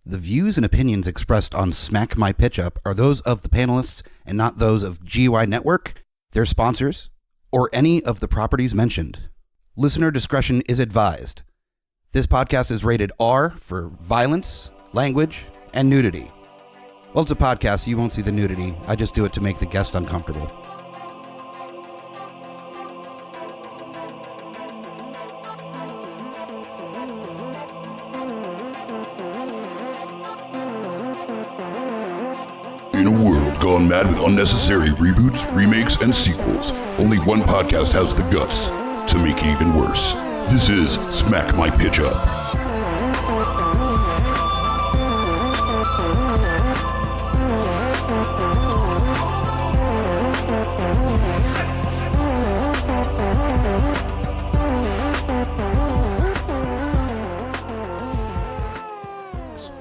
The views and opinions expressed on Smack My Pitch Up are those of the panelists and not those of GUI Network, their sponsors, or any of the properties mentioned. Listener discretion is advised. This podcast is rated R for violence, language, and nudity. Well, it's a podcast, so you won't see the nudity. I just do it to make the guest uncomfortable. In a world gone mad with unnecessary reboots, remakes, and sequels, only one podcast has the guts to make it even worse. This is Smack My Pitch Up.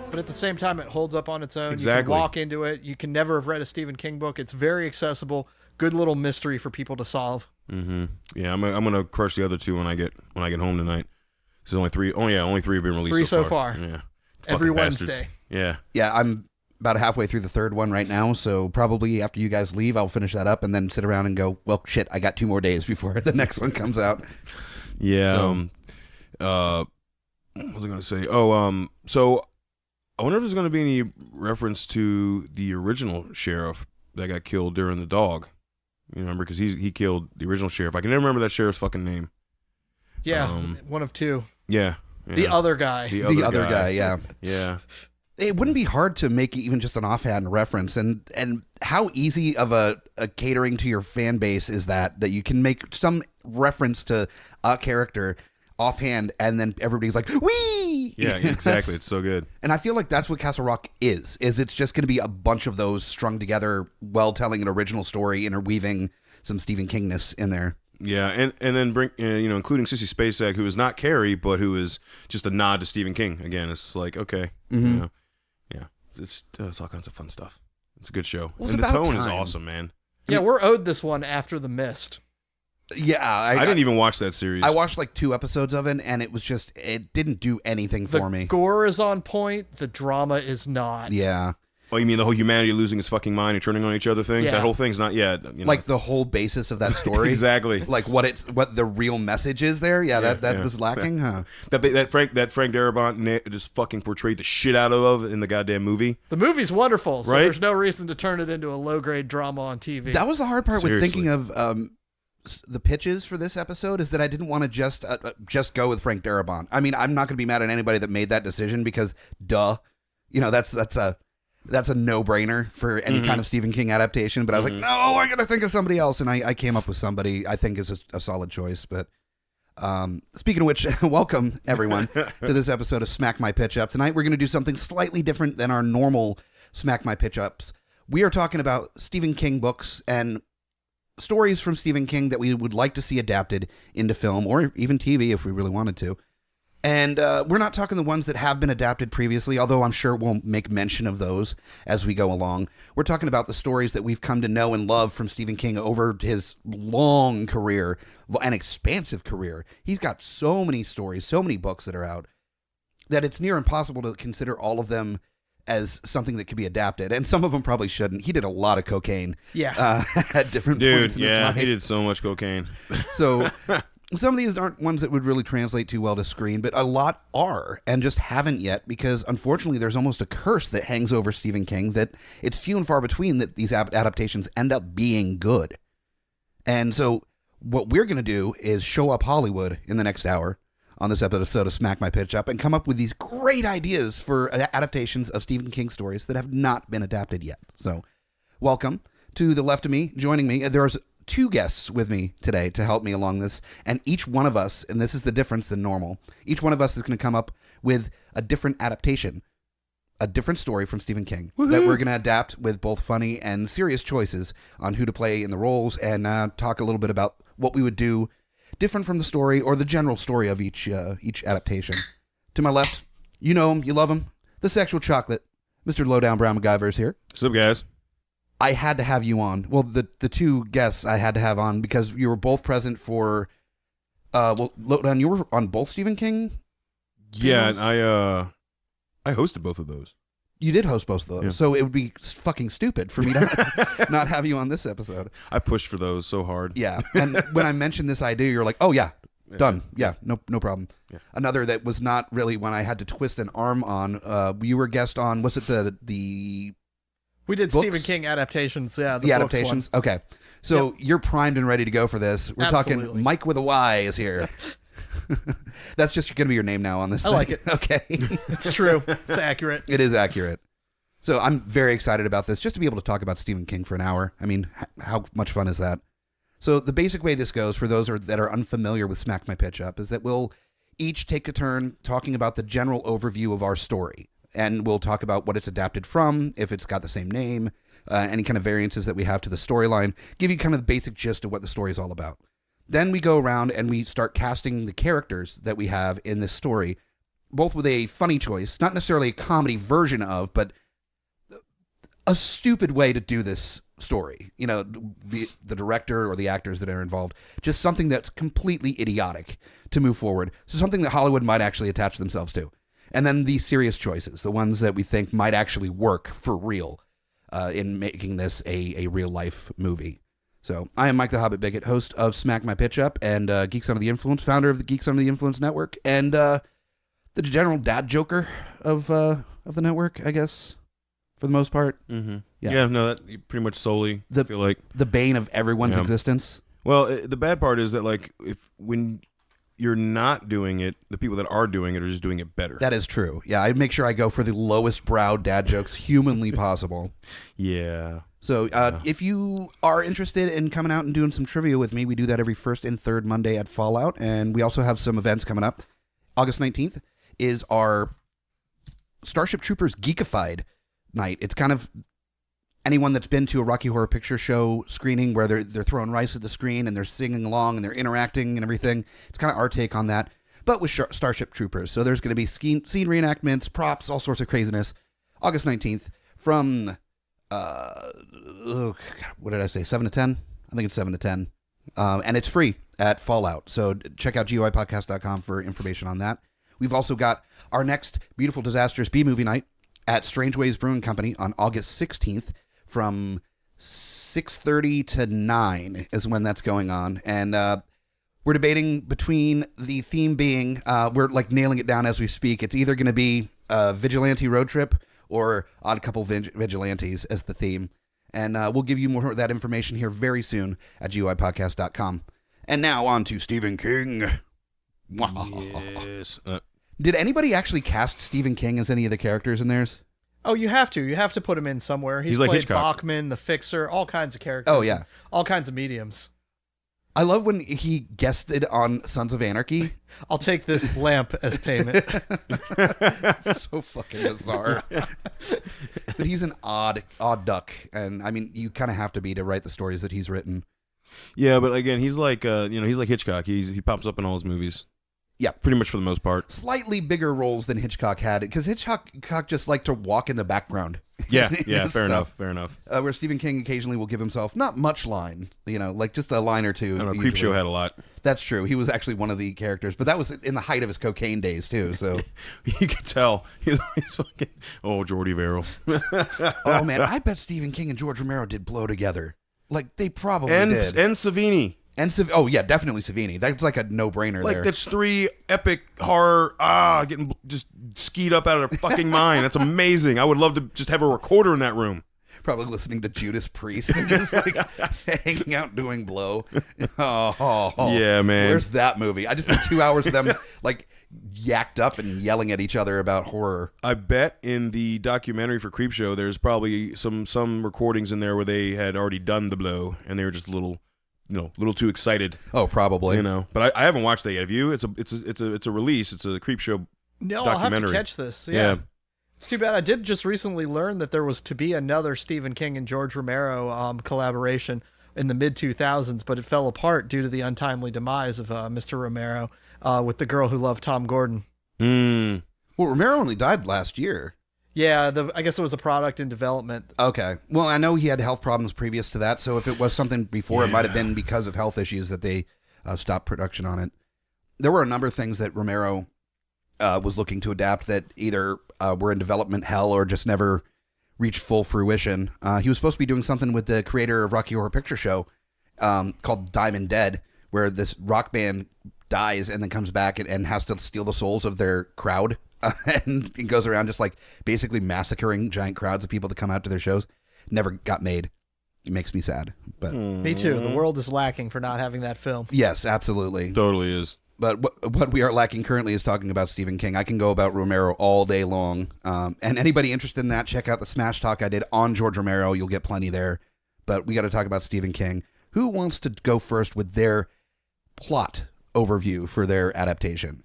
But at the same time, it holds up on its own. Exactly. You can walk into it. You can never have read a Stephen King book. It's very accessible. Good little mystery for people to solve. Mm-hmm. Yeah, I'm gonna crush the other two when I get home tonight. There's only three. Only three have been released. Three so far. Yeah. Every Fucking bastards. Wednesday. Yeah. Yeah, I'm about halfway through the third one right now, so probably after you guys leave, I'll finish that up and then sit around and go, well, shit, I got 2 more days before the next one comes out. Yeah. What was I gonna say? So I wonder if there's going to be any reference to the original sheriff that got killed during the dog. You remember? Because he killed the original sheriff. I can never remember that sheriff's fucking name. Yeah, one of two. Yeah. The other guy. The other guy, yeah. Yeah. It wouldn't be hard to make even just an offhand reference. And how easy of a catering to your fan base is that you can make some reference to a character offhand and then everybody's like, wee! Yeah, exactly. It's so good. And I feel like that's what Castle Rock is it's just going to be a bunch of those strung together while telling an original story, interweaving some Stephen Kingness in there. Yeah, and then bring including Sissy Spacek, who is not Carrie, but who is just a nod to Stephen King. Again, it's just like, okay, Mm-hmm. yeah, it's all kinds of fun stuff. It's a good show, Well, and the tone is awesome, man. Yeah, we're owed this one after The Mist. Yeah, I didn't even watch that series. I watched like 2 episodes of it, and it didn't do anything for me. The gore is on point. The drama is not. Yeah. Oh, you mean the whole humanity losing its fucking mind and turning on each other thing? Yeah. That whole thing's not yet. Like the whole basis of that story. Exactly. Like what the real message is there. Yeah, that was lacking, huh? That Frank Darabont just fucking portrayed the shit out of in the goddamn movie. The movie's wonderful, so Right? there's no reason to turn it into a low-grade drama on TV. That was the hard part Seriously. with thinking of the pitches for this episode, is that I didn't want to just go with Frank Darabont. I mean, I'm not going to be mad at anybody that made that decision because, duh, that's a no-brainer for any kind of Stephen King adaptation. But I was like, no, I got to think of somebody else, and I came up with somebody I think is a solid choice. But speaking of which, welcome everyone to this episode of Smack My Pitch Up. Tonight we're going to do something slightly different than our normal Smack My Pitch Ups. We are talking about Stephen King books and stories from Stephen King that we would like to see adapted into film or even TV if we really wanted to. And we're not talking the ones that have been adapted previously, although I'm sure we'll make mention of those as we go along. We're talking about the stories that we've come to know and love from Stephen King over his long career, an expansive career. He's got so many stories, so many books that are out, that it's near impossible to consider all of them as something that could be adapted. And some of them probably shouldn't. He did a lot of cocaine. Yeah. At different points in his life. He did so much cocaine. So some of these aren't ones that would really translate too well to screen, but a lot are, and just haven't yet, because unfortunately there's almost a curse that hangs over Stephen King that it's few and far between that these adaptations end up being good. And so what we're going to do is show up Hollywood in the next hour on this episode of Smack My Pitch Up and come up with these great ideas for adaptations of Stephen King stories that have not been adapted yet. So welcome to the left of me. Joining me, there's 2 guests with me today to help me along this, and each one of us, and this is the difference than normal, each one of us is going to come up with a different adaptation, a different story from Stephen King that we're going to adapt with both funny and serious choices on who to play in the roles, and talk a little bit about what we would do different from the story or the general story of each adaptation. To my left, you know him, you love him, the sexual chocolate, Mr. Lowdown Brown MacGyver is here. What's up, guys? I had to have you on. Well, the 2 guests I had to have on because you were both present for, Lowdown, you were on both Stephen King? Yeah, and I hosted both of those. You did host both of those, Yeah. so it would be fucking stupid for me to not have you on this episode. I pushed for those so hard. Yeah, and when I mentioned this idea, you're like, "Oh yeah, done. Yeah, no problem." Yeah. Another that was not really one I had to twist an arm on. You were a guest on. Was it the We did books? Stephen King adaptations. Yeah, the books adaptations? one. Okay, so you're primed and ready to go for this. We're Absolutely. talking. Myke with a Y is here. That's just going to be your name now on this. I thing. like it. Okay. It's true. It's accurate. It is accurate. So I'm very excited about this, just to be able to talk about Stephen King for an hour. I mean, how much fun is that? So the basic way this goes, for those that are unfamiliar with Smack My Pitch Up, is that we'll each take a turn talking about the general overview of our story. And we'll talk about what it's adapted from, if it's got the same name, any kind of variances that we have to the storyline, give you kind of the basic gist of what the story is all about. Then we go around and we start casting the characters that we have in this story, both with a funny choice, not necessarily a comedy version of, but a stupid way to do this story. You know, the director or the actors that are involved, just something that's completely idiotic to move forward. So something that Hollywood might actually attach themselves to. And then the serious choices, the ones that we think might actually work for real in making this a real life movie. So I am Myke the Hobbit Bigot, host of Smack My Pitch Up and Geeks Under the Influence, founder of the Geeks Under the Influence network, and the general dad joker of the network, I guess, for the most part. Mm-hmm. Yeah. Yeah, no, that pretty much solely, I feel like. The bane of everyone's existence. Well, the bad part is that, like, when you're not doing it, the people that are doing it are just doing it better. That is true. Yeah, I make sure I go for the lowest brow dad jokes humanly possible. Yeah. So if you are interested in coming out and doing some trivia with me, we do that every first and third Monday at Fallout. And we also have some events coming up. August 19th is our Starship Troopers Geekified night. It's kind of anyone that's been to a Rocky Horror Picture Show screening where they're throwing rice at the screen and they're singing along and they're interacting and everything. It's kind of our take on that, but with Starship Troopers. So there's going to be scene reenactments, props, all sorts of craziness. August 19th from, what did I say, 7 to 10? I think it's 7 to 10. And it's free at Fallout. So check out GUIPodcast.com for information on that. We've also got our next Beautiful Disastrous B-Movie night at Strange Ways Brewing Company on August 16th from 6:30 to 9 is when that's going on. And we're debating between the theme being, we're like nailing it down as we speak. It's either going to be a Vigilante road trip or Odd Couple Vigilantes as the theme. And we'll give you more of that information here very soon at GUIPodcast.com. And now on to Stephen King. Yes. Did anybody actually cast Stephen King as any of the characters in theirs? Oh, you have to. You have to put him in somewhere. He's like played Hitchcock. Bachman, the Fixer, all kinds of characters. Oh, yeah. All kinds of mediums. I love when he guested on Sons of Anarchy. I'll take this lamp as payment. So fucking bizarre. But he's an odd duck. And, I mean, you kind of have to be to write the stories that he's written. Yeah, but again, he's like he's like Hitchcock. He pops up in all his movies. Yeah. Pretty much for the most part. Slightly bigger roles than Hitchcock had, because Hitchcock just liked to walk in the background. Yeah, in yeah, his fair stuff. enough. Where Stephen King occasionally will give himself not much line, like just a line or two. I don't know, usually. Creepshow had a lot. That's true. He was actually one of the characters, but that was in the height of his cocaine days too. So You could tell. He's fucking, Jordy Verrill. oh man, I bet Stephen King and George Romero did blow together. Like they probably And did. Savini. And oh yeah, definitely Savini. That's like a no-brainer Like there. that's 3 epic horror, getting just skied up out of their fucking mind. That's amazing. I would love to just have a recorder in that room. Probably listening to Judas Priest and just like hanging out doing blow. Oh, Yeah, man. Where's that movie? I just need 2 hours of them like yacked up and yelling at each other about horror. I bet in the documentary for Creepshow, there's probably some recordings in there where they had already done the blow and they were just a little too excited. Oh, probably. But I haven't watched that yet. Have you? It's a release. It's a Creepshow No, I'll have to documentary. catch this. Yeah. It's too bad. I did just recently learn that there was to be another Stephen King and George Romero collaboration in the mid-2000s, but it fell apart due to the untimely demise of Mr. Romero with The Girl Who Loved Tom Gordon. Mm. Well, Romero only died last year. Yeah, I guess it was a product in development. Okay. Well, I know he had health problems previous to that, so if it was something before, it might have been because of health issues that they stopped production on it. There were a number of things that Romero was looking to adapt that either were in development hell or just never reached full fruition. He was supposed to be doing something with the creator of Rocky Horror Picture Show called Diamond Dead, where this rock band dies and then comes back and has to steal the souls of their crowd. And it goes around just like basically massacring giant crowds of people that come out to their shows. Never got made. It makes me sad. But Me too. The world is lacking for not having that film. yes, absolutely. Totally is. But what we are lacking currently is talking about Stephen King. I can go about Romero all day long. And anybody interested in that, check out the Smash Talk I did on George Romero. You'll get plenty there. But we got to talk about Stephen King. Who wants to go first with their plot overview for their adaptation?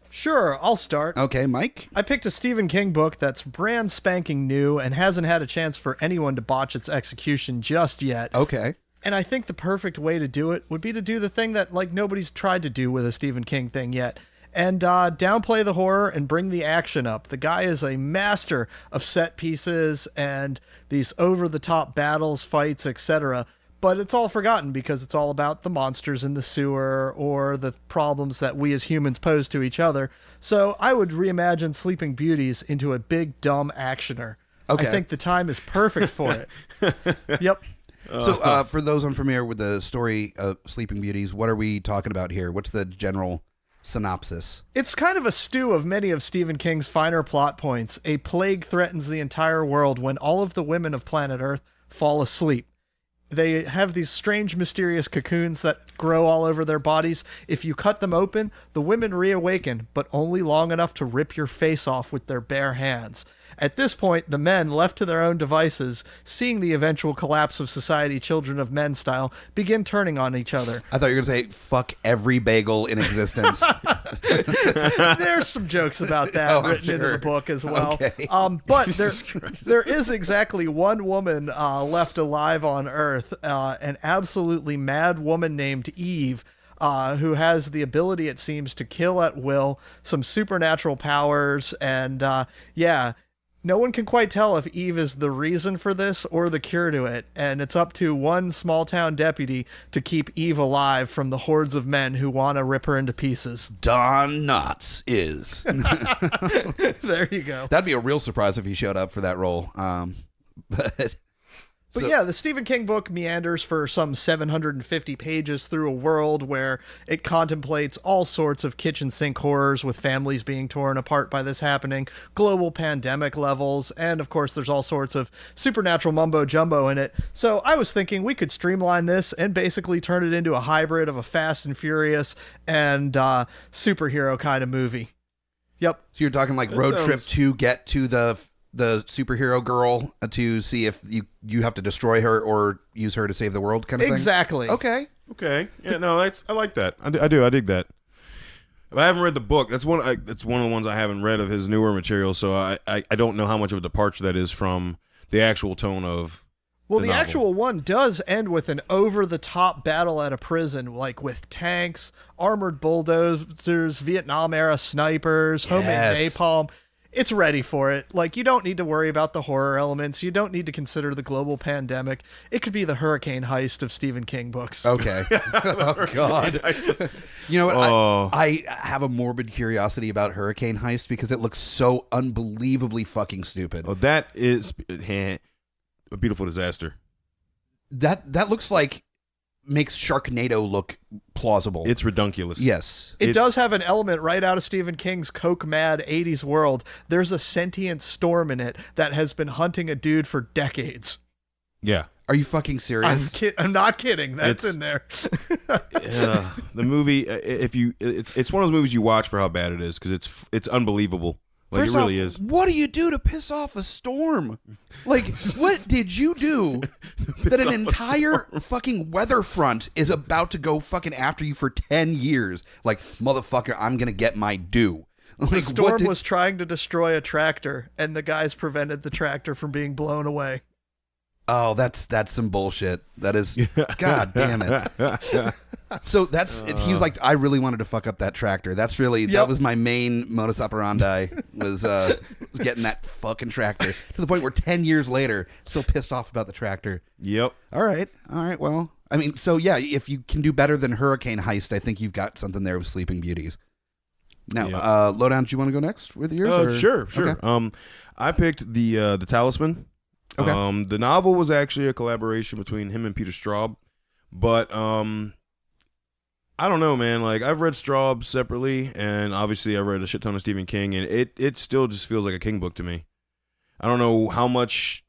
Sure, I'll start. Okay, Myke? I picked a Stephen King book that's brand spanking new and hasn't had a chance for anyone to botch its execution just yet. Okay. And I think the perfect way to do it would be to do the thing that like nobody's tried to do with a Stephen King thing yet. And downplay the horror and bring the action up. The guy is a master of set pieces and these over-the-top battles, fights, etc., but it's all forgotten because it's all about the monsters in the sewer or the problems that we as humans pose to each other. So I would reimagine Sleeping Beauties into a big, dumb actioner. Okay. I think the time is perfect for it. Yep. So for those unfamiliar with the story of Sleeping Beauties, what are we talking about here? What's the general synopsis? It's kind of a stew of many of Stephen King's finer plot points. A plague threatens the entire world when all of the women of planet Earth fall asleep. They have these strange, mysterious cocoons that grow all over their bodies. If you cut them open, the women reawaken, but only long enough to rip your face off with their bare hands. At this point, the men, left to their own devices, seeing the eventual collapse of society Children of Men style, begin turning on each other. I thought you were going to say, fuck every bagel in existence. There's some jokes about that written into the book as well. Okay. But there is exactly one woman left alive on Earth, an absolutely mad woman named Eve, who has the ability, it seems, to kill at will, some supernatural powers, and no one can quite tell if Eve is the reason for this or the cure to it, and it's up to one small-town deputy to keep Eve alive from the hordes of men who want to rip her into pieces. Don Knotts is. There you go. That'd be a real surprise if he showed up for that role. But yeah, the Stephen King book meanders for some 750 pages through a world where it contemplates all sorts of kitchen sink horrors with families being torn apart by this happening, global pandemic levels, and of course there's all sorts of supernatural mumbo jumbo in it. So I was thinking we could streamline this and basically turn it into a hybrid of a Fast and Furious and superhero kind of movie. Yep. So you're talking like road trip to get to the superhero girl to see if you have to destroy her or use her to save the world kind of thing? Exactly. Okay. Yeah, no, I like that. I do. I dig that. I haven't read the book. That's one of the ones I haven't read of his newer material, so I don't know how much of a departure that is from the actual tone of Well, the the novel. actual one does end with an over-the-top battle at a prison, like with tanks, armored bulldozers, Vietnam-era snipers, homemade Yes. napalm. It's ready for it. Like, you don't need to worry about the horror elements. You don't need to consider the global pandemic. It could be the hurricane heist of Stephen King books. Okay. Oh, God. You know what? I have a morbid curiosity about Hurricane Heist because it looks so unbelievably fucking stupid. Oh, that is a beautiful disaster. That looks like makes Sharknado look plausible. It's redunculous. Yes. It does have an element right out of Stephen King's coke-mad 80s world. There's a sentient storm in it that has been hunting a dude for decades. Yeah. Are you fucking serious? I'm not kidding. That's in there. The movie, it's one of those movies you watch for how bad it is because it's unbelievable. Like, First it really off, is. What do you do to piss off a storm? Like, what did you do that an entire fucking weather front is about to go fucking after you for 10 years? Like, motherfucker, I'm going to get my due. Like, The storm was trying to destroy a tractor, and the guys prevented the tractor from being blown away. Oh, that's some bullshit. That is, God damn it. So he was like, I really wanted to fuck up that tractor. That's really, that was my main modus operandi, was getting that fucking tractor. To the point where 10 years later, still pissed off about the tractor. Yep. All right. Well, I mean, so yeah, if you can do better than Hurricane Heist, I think you've got something there with Sleeping Beauties. Now, Lowdown, do you want to go next with yours? Sure. Okay. I picked the Talisman. Okay. The novel was actually a collaboration between him and Peter Straub, but I don't know, man. Like, I've read Straub separately, and obviously I've read a shit ton of Stephen King, and it still just feels like a King book to me. I don't know how much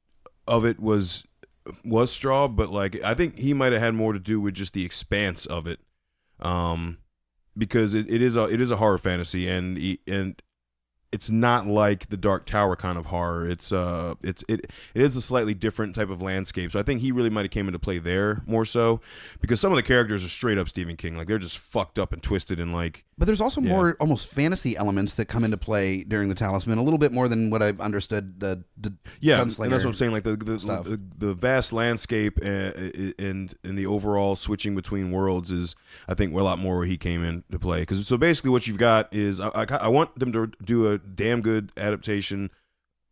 of it was Straub, but like I think he might have had more to do with just the expanse of it, because it is a horror fantasy, and it's not like the Dark Tower kind of horror. It is a slightly different type of landscape. So I think he really might have came into play there more so, because some of the characters are straight up Stephen King. Like, they're just fucked up and twisted and like. But there's also more almost fantasy elements that come into play during the Talisman, a little bit more than what I've understood the Gunslinger, and that's what I'm saying. Like the vast landscape and the overall switching between worlds is, I think, a lot more where he came into play. Because so basically what you've got is I want them to do a damn good adaptation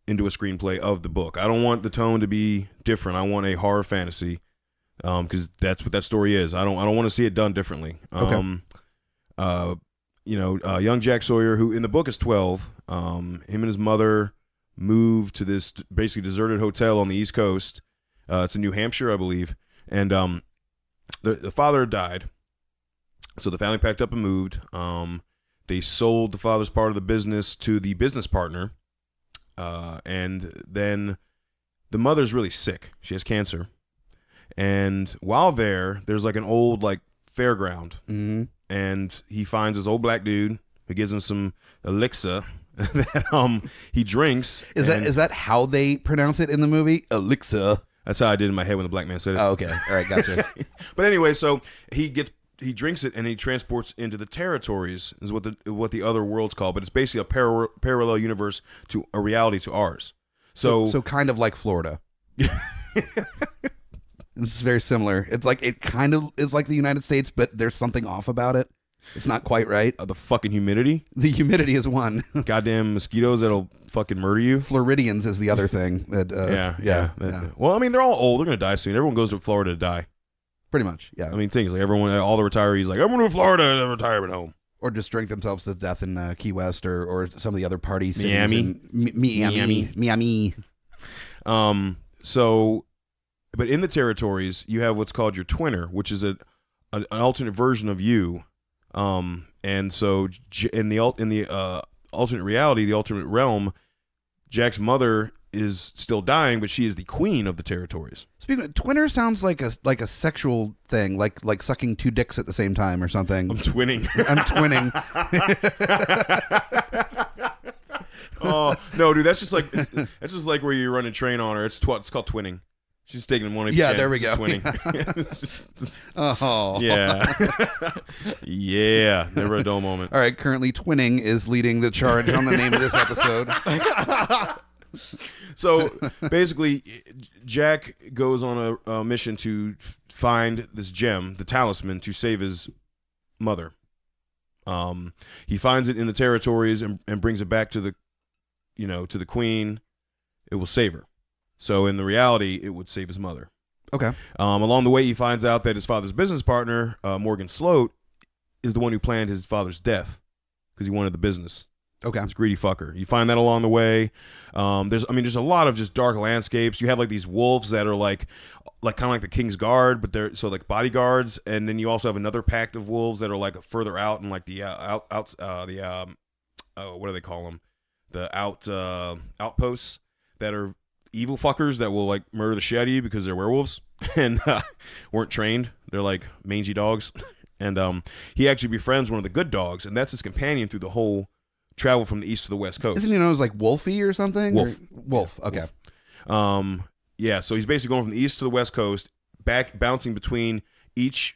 into a screenplay of the book. I don't want the tone to be different. I want a horror fantasy, because that's what that story is. I don't want to see it done differently. Okay. Young Jack Sawyer, who in the book is 12, him and his mother moved to this basically deserted hotel on the East Coast. It's in New Hampshire, I believe, and the father died, so the family packed up and moved. They sold the father's part of the business to the business partner, and then the mother's really sick. She has cancer, and while there's like an old like fairground, and he finds this old black dude who gives him some elixir that he drinks. Is that how they pronounce it in the movie? Elixir. That's how I did in my head when the black man said it. Oh, okay. All right, gotcha. But anyway, so he drinks it and he transports into the territories, is what the other world's called, but it's basically a parallel universe to a reality to ours. So kind of like Florida. It's very similar. It's like it kind of is like the United States, but there's something off about it. It's not quite right. The fucking humidity. The humidity is one. Goddamn mosquitoes that'll fucking murder you. Floridians is the other thing. Yeah. Well, I mean, they're all old. They're gonna die soon. Everyone goes to Florida to die. Pretty much, yeah. I mean, things like all the retirees, like, I'm going to Florida in a retirement home. Or just drink themselves to death in Key West or some of the other party cities. Miami. But in the territories, you have what's called your twinner, which is an alternate version of you. And so in the alternate reality, the alternate realm, Jack's mother is still dying, but she is the queen of the territories. Speaking of, twinner sounds like a sexual thing, like sucking two dicks at the same time or something. I'm twinning. I'm twinning. Oh no, dude, that's just like where you run a train on her. It's called twinning. She's taking one of yeah, there we go. Twinning. Oh yeah, yeah. Never a dull moment. All right, currently twinning is leading the charge on the name of this episode. So basically, Jack goes on a mission to find this gem, the talisman, to save his mother. He finds it in the territories and brings it back to the queen. It will save her. So in the reality, it would save his mother. Okay. Along the way, he finds out that his father's business partner, Morgan Sloat, is the one who planned his father's death because he wanted the business. Okay. He's a greedy fucker. You find that along the way. There's a lot of just dark landscapes. You have like these wolves that are like kind of like the King's Guard, but they're so like bodyguards, and then you also have another pack of wolves that are like further out and like the what do they call them? The outposts that are evil fuckers that will like murder the shit out of you because they're werewolves and weren't trained. They're like mangy dogs, and he actually befriends one of the good dogs, and that's his companion through the whole travel from the east to the west coast. Isn't he known as like Wolfie or something? Wolf. Okay. Wolf. Yeah. So he's basically going from the east to the west coast, bouncing between each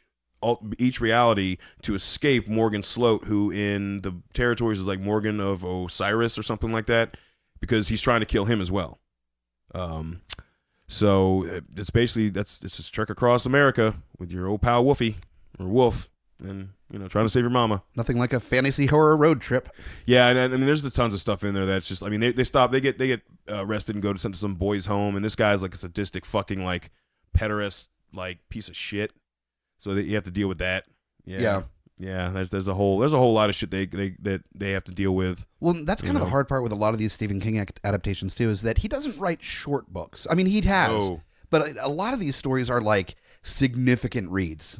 reality to escape Morgan Sloat, who in the territories is like Morgan of Osiris or something like that, because he's trying to kill him as well. So it's basically it's just trek across America with your old pal Wolfie or Wolf, and trying to save your mama. Nothing like a fantasy horror road trip. Yeah, and I mean, there's tons of stuff in there that's just, I mean, they stop, they get arrested and go to some boy's home, and this guy's like a sadistic fucking like pederast like piece of shit. So that you have to deal with that. Yeah. Yeah, there's a whole lot of shit they have to deal with. Well, that's kind of the hard part with a lot of these Stephen King adaptations too, is that he doesn't write short books. I mean, he has, but a lot of these stories are like significant reads.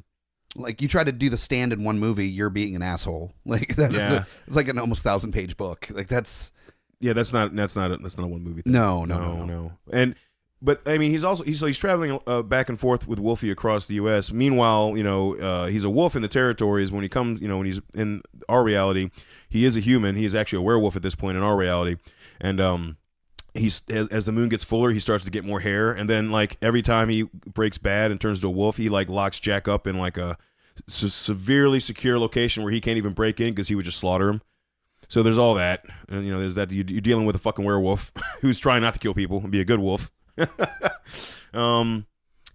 Like you try to do The Stand in one movie, you're being an asshole. Like it's like an almost 1,000-page book. Like that's not a one movie thing. No. But I mean, he's traveling back and forth with Wolfie across the U.S. Meanwhile, he's a wolf in the territories. When he comes, when he's in our reality, he is a human. He is actually a werewolf at this point in our reality, and he's as the moon gets fuller, he starts to get more hair, and then like every time he breaks bad and turns to a wolf, he like locks Jack up in like a severely secure location where he can't even break in because he would just slaughter him. So there's all that, and there's that you're dealing with a fucking werewolf who's trying not to kill people and be a good wolf.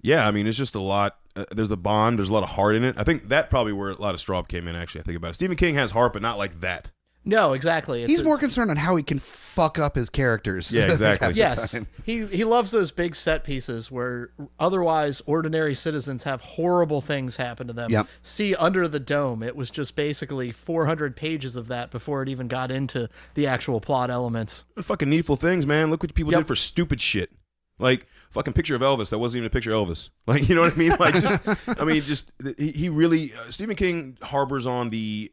Yeah, I mean, it's just a lot. There's a bond. There's a lot of heart in it. I think that probably where a lot of Straub came in. Actually, I think about it. Stephen King has heart, but not like that. No, exactly. He's more concerned on how he can fuck up his characters. Yeah, exactly. Yes, he loves those big set pieces where otherwise ordinary citizens have horrible things happen to them. Yep. See Under the Dome. It was just basically 400 pages of that before it even got into the actual plot elements. Fucking needful things, man. Look what people did for stupid shit. Like fucking picture of Elvis. That wasn't even a picture of Elvis. Like, you know what I mean? Like, he really Stephen King harbors on the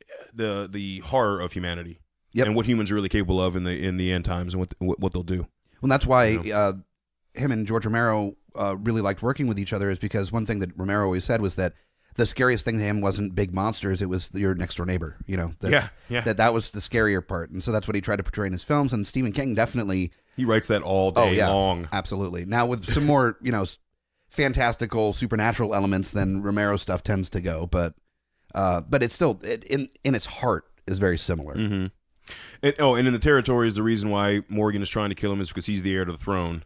horror of humanity and what humans are really capable of in the end times and what they'll do. Well, that's why him and George Romero really liked working with each other, is because one thing that Romero always said was that the scariest thing to him wasn't big monsters; it was your next door neighbor. That was the scarier part, and so that's what he tried to portray in his films. And Stephen King definitely. He writes that all day long. Absolutely. Now with some more, fantastical, supernatural elements than Romero stuff tends to go, but it's still in its heart is very similar. Mm-hmm. And in the territories, the reason why Morgan is trying to kill him is because he's the heir to the throne,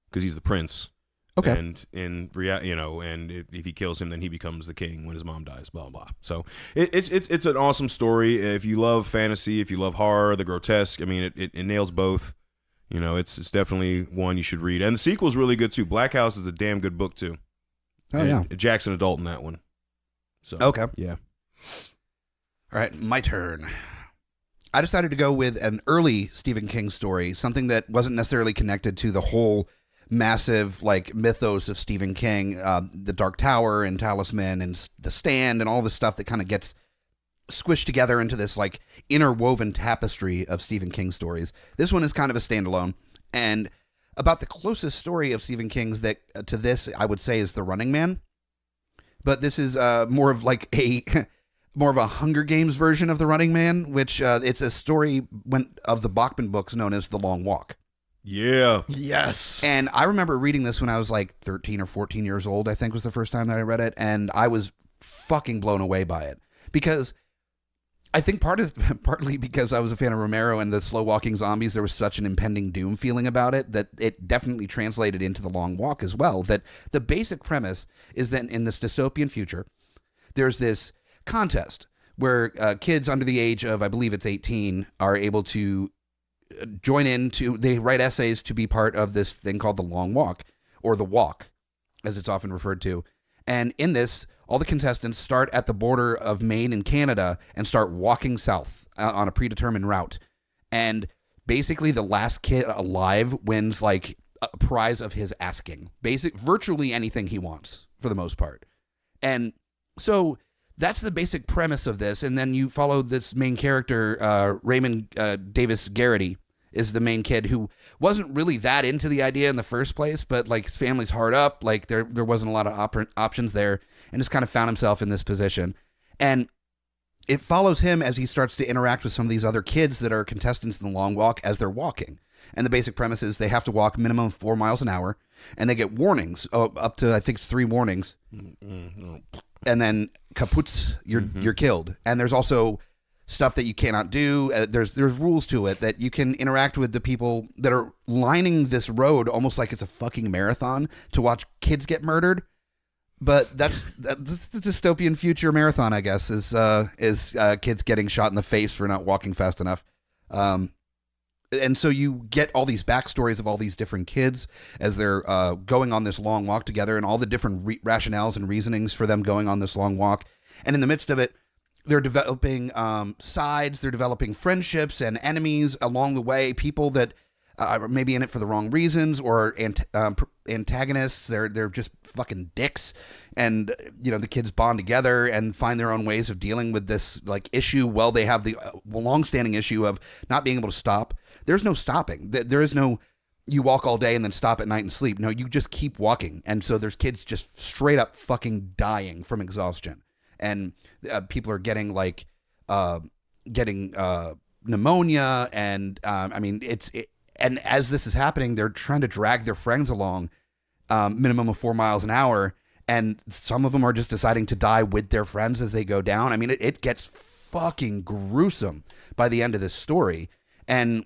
because he's the prince. Okay. And and if he kills him, then he becomes the king when his mom dies. Blah blah. So it's an awesome story. If you love fantasy, if you love horror, the grotesque, I mean, it nails both. It's definitely one you should read. And the sequel's really good, too. Black House is a damn good book, too. Oh, yeah. Jack's an adult in that one. So okay. Yeah. All right, my turn. I decided to go with an early Stephen King story, something that wasn't necessarily connected to the whole massive, mythos of Stephen King, The Dark Tower and Talisman and The Stand and all this stuff that kind of gets squished together into this interwoven tapestry of Stephen King stories. This one is kind of a standalone, and about the closest story of Stephen King's that to this I would say is The Running Man. But this is more of a Hunger Games version of The Running Man, which it's a story of the Bachman books known as The Long Walk. Yeah. Yes. And I remember reading this when I was 13 or 14 years old, I think was the first time that I read it, and I was fucking blown away by it. Because I think partly because I was a fan of Romero and the slow-walking zombies, there was such an impending doom feeling about it that it definitely translated into The Long Walk as well. That the basic premise is that in this dystopian future, there's this contest where kids under the age of, I believe it's 18, are able to they write essays to be part of this thing called The Long Walk, or The Walk, as it's often referred to. And in this, all the contestants start at the border of Maine and Canada and start walking south on a predetermined route. And basically the last kid alive wins a prize of his asking. Virtually anything he wants, for the most part. And so that's the basic premise of this. And then you follow this main character, Raymond Davis Garrity is the main kid, who wasn't really that into the idea in the first place, but his family's hard up, there wasn't a lot of options there, and just kind of found himself in this position. And it follows him as he starts to interact with some of these other kids that are contestants in The Long Walk as they're walking. And the basic premise is they have to walk minimum 4 miles an hour, and they get warnings, up to I think it's 3 warnings. And then kaputs, you're killed. And there's also stuff that you cannot do. There's rules to it that you can interact with the people that are lining this road almost like it's a fucking marathon to watch kids get murdered. But that's the dystopian future marathon, I guess, is kids getting shot in the face for not walking fast enough. And so you get all these backstories of all these different kids as they're going on this long walk together, and all the different rationales and reasonings for them going on this long walk. And in the midst of it, they're developing sides, they're developing friendships and enemies along the way, people that are maybe in it for the wrong reasons, or antagonists. They're just fucking dicks, and the kids bond together and find their own ways of dealing with this like issue. Well, they have the long-standing issue of not being able to stop. There's no stopping. There is no you walk all day and then stop at night and sleep. No, you just keep walking. And so there's kids just straight up fucking dying from exhaustion. And people are getting pneumonia. And and as this is happening, they're trying to drag their friends along, minimum of 4 miles an hour. And some of them are just deciding to die with their friends as they go down. I mean, it gets fucking gruesome by the end of this story. And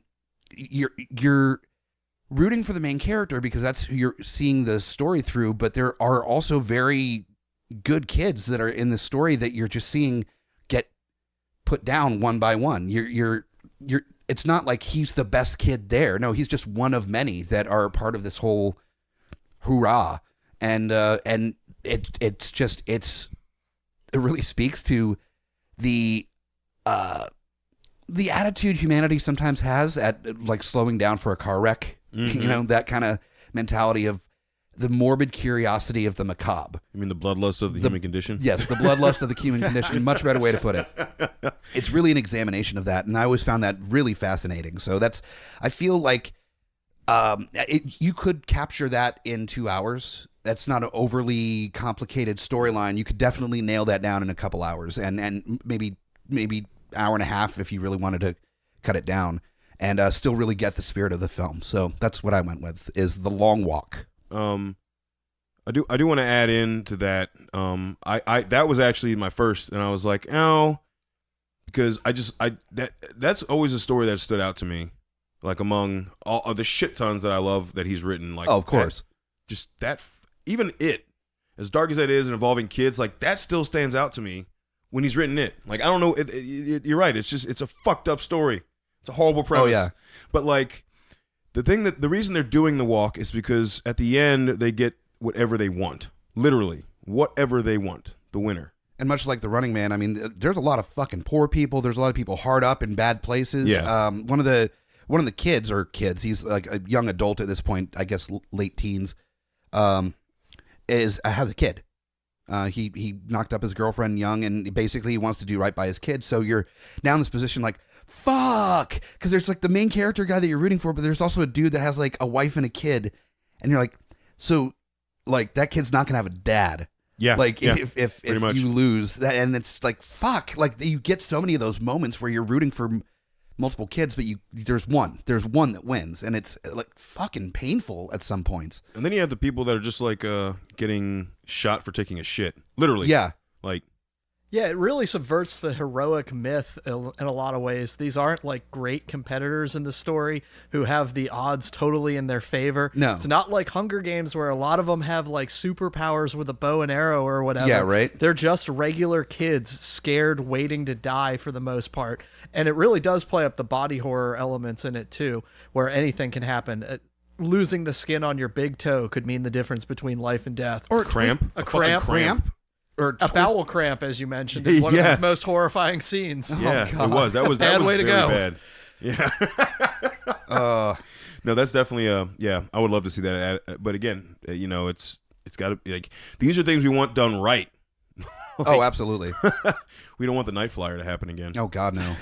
you're rooting for the main character because that's who you're seeing the story through, but there are also very good kids that are in the story that you're just seeing get put down one by one. You're it's not like he's the best kid there. No, he's just one of many that are part of this whole hoorah. And it really speaks to the attitude humanity sometimes has at like slowing down for a car wreck. Mm-hmm. That kind of mentality of the morbid curiosity of the macabre. You mean the bloodlust of the human condition? Yes, the bloodlust of the human condition. Much better way to put it. It's really an examination of that, and I always found that really fascinating. So I feel like you could capture that in 2 hours. That's not an overly complicated storyline. You could definitely nail that down in a couple hours, and maybe hour and a half if you really wanted to cut it down. And still really get the spirit of the film. So that's what I went with, is The Long Walk. I do want to add in to that. I that was actually my first, and I was like, oh, because that's always a story that stood out to me, like among all of the shit tons that I love that he's written. Like, oh, of course, even it, as dark as that is, and involving kids, like that still stands out to me when he's written it. Like, I don't know, you're right. It's a fucked up story. It's a horrible premise. Oh, yeah. But like the reason they're doing the walk is because at the end they get whatever they want. Literally, whatever they want. The winner. And much like The Running Man, I mean, there's a lot of fucking poor people. There's a lot of people hard up in bad places. Yeah. One of the kids, he's like a young adult at this point, I guess late teens, has a kid. He knocked up his girlfriend young, and basically he wants to do right by his kid. So you're now in this position like, fuck, because there's like the main character guy that you're rooting for, but there's also a dude that has like a wife and a kid, and you're like, so like that kid's not gonna have a dad. Yeah, like yeah, if you lose that, and it's like fuck, like you get so many of those moments where you're rooting for multiple kids, but there's one that wins, and it's like fucking painful at some points. And then you have the people that are just like getting shot for taking a shit, literally. Yeah, like. Yeah, it really subverts the heroic myth in a lot of ways. These aren't like great competitors in the story who have the odds totally in their favor. No. It's not like Hunger Games where a lot of them have like superpowers with a bow and arrow or whatever. Yeah, right. They're just regular kids scared, waiting to die for the most part. And it really does play up the body horror elements in it too, where anything can happen. Losing the skin on your big toe could mean the difference between life and death. Or a cramp. A cramp. Or a bowel cramp, as you mentioned, is one of its most horrifying scenes. Yeah, oh, it was. That was bad way to very go. Bad. Yeah. No, that's definitely yeah. I would love to see that. But again, it's got to be like these are things we want done right. Oh, absolutely. We don't want the Night Flyer to happen again. Oh God, no.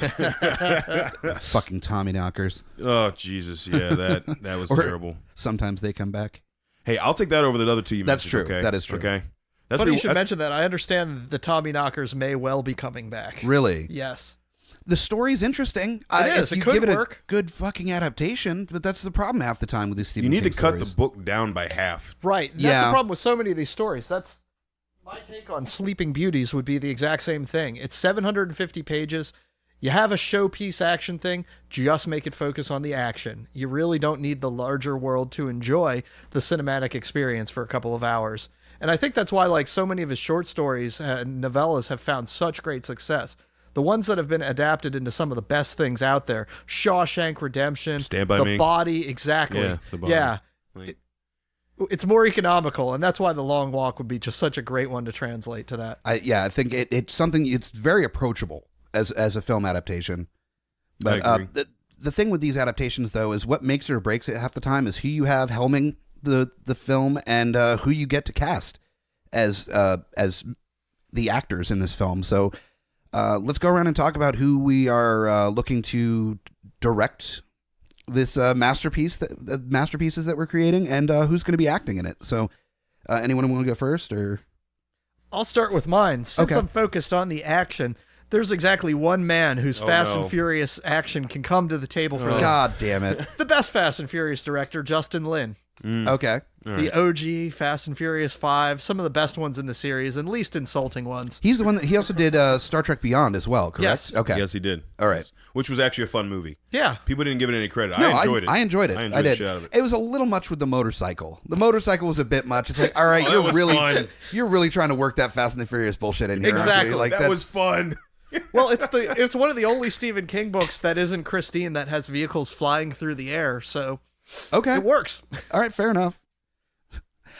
Fucking Tommy knockers. Oh Jesus, yeah, that was terrible. Sometimes they come back. Hey, I'll take that over the other two you That's mentioned. true. Okay? That is true. Okay. Funny you should mention that. I understand the Tommy knockers may well be coming back. Really? Yes. The story's interesting. It is. If It you could give it work. a good fucking adaptation, but that's the problem half the time with these Stephen You need King to cut stories. the book down by half. Right. That's Yeah. the problem with so many of these stories. That's my take on Sleeping Beauties would be the exact same thing. It's 750 pages. You have a showpiece action thing, just make it focus on the action. You really don't need the larger world to enjoy the cinematic experience for a couple of hours. And I think that's why like so many of his short stories and novellas have found such great success. The ones that have been adapted into some of the best things out there, Shawshank Redemption, Stand By The Me. Body, exactly. Yeah, The Body. Yeah. it's more economical, and that's why The Long Walk would be just such a great one to translate to that. I think it's something. It's very approachable as a film adaptation. But I agree. The thing with these adaptations, though, is what makes it or breaks it half the time is who you have helming the film and who you get to cast as the actors in this film. So let's go around and talk about who we are looking to direct this masterpiece, the masterpieces that we're creating, and who's going to be acting in it. So anyone want to go first, or? I'll start with mine. Since Okay. I'm focused on the action, there's exactly one man whose Fast and Furious action can come to the table for this. God damn it. The best Fast and Furious director, Justin Lin. Okay. The OG Fast and Furious 5, some of the best ones in the series, and least insulting ones. He's the one that he also did Star Trek Beyond as well, correct? Yes. Okay. Yes, he did. All right. Yes. Which was actually a fun movie. Yeah. People didn't give it any credit. No, I enjoyed it. I enjoyed it. I enjoyed did. the shit out of it. It was a little much with the motorcycle. The motorcycle was a bit much. It's like, all right, that was fun. you're really trying to work that Fast and the Furious bullshit in here. aren't you? Exactly. Like That was fun. Well, it's one of the only Stephen King books that isn't Christine that has vehicles flying through the air, so okay. it works. All right, fair enough.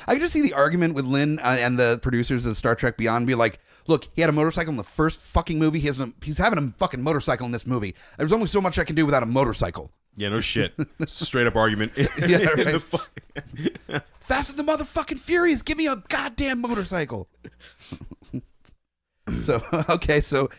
I can just see the argument with Lynn and the producers of Star Trek Beyond be like, look, he had a motorcycle in the first fucking movie. He's having a fucking motorcycle in this movie. There's only so much I can do without a motorcycle. Yeah, no shit. Straight up argument. Yeah, right. Fast and the motherfucking Furious. Give me a goddamn motorcycle. So, okay, so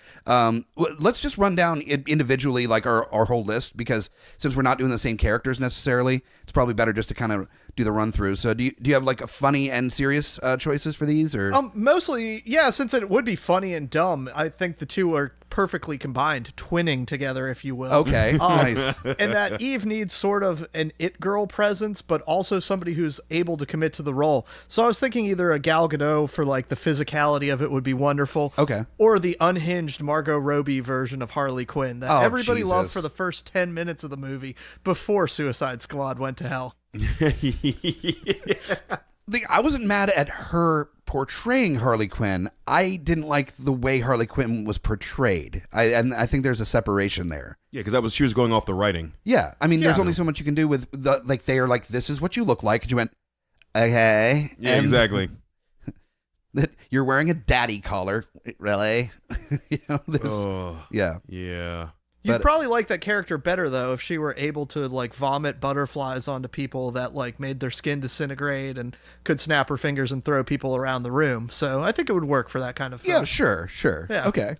let's just run down individually like our whole list, because since we're not doing the same characters necessarily, it's probably better just to kind of do the run through. So do you have like a funny and serious choices for these, or? Mostly, yeah, since it would be funny and dumb, I think the two are perfectly combined, twinning together, if you will. Okay, nice. And that Eve needs sort of an it girl presence, but also somebody who's able to commit to the role. So I was thinking either a Gal Gadot for like the physicality of it would be wonderful. Okay. Or the unhinged Margot Robbie version of Harley Quinn that everybody loved Jesus. for the first 10 minutes of the movie before Suicide Squad went to hell. I wasn't mad at her portraying Harley Quinn. I didn't like the way Harley Quinn was portrayed. And I think there's a separation there. Yeah, because she was going off the writing. Yeah, I mean, there's Yeah. only so much you can do with they are like, this is what you look like. And you went, okay. Yeah, And exactly. that you're wearing a daddy collar, really? You know, yeah. Yeah. You'd But- probably like that character better, though, if she were able to, like, vomit butterflies onto people that, like, made their skin disintegrate and could snap her fingers and throw people around the room. So I think it would work for that kind of film. Yeah, sure. Yeah. Okay.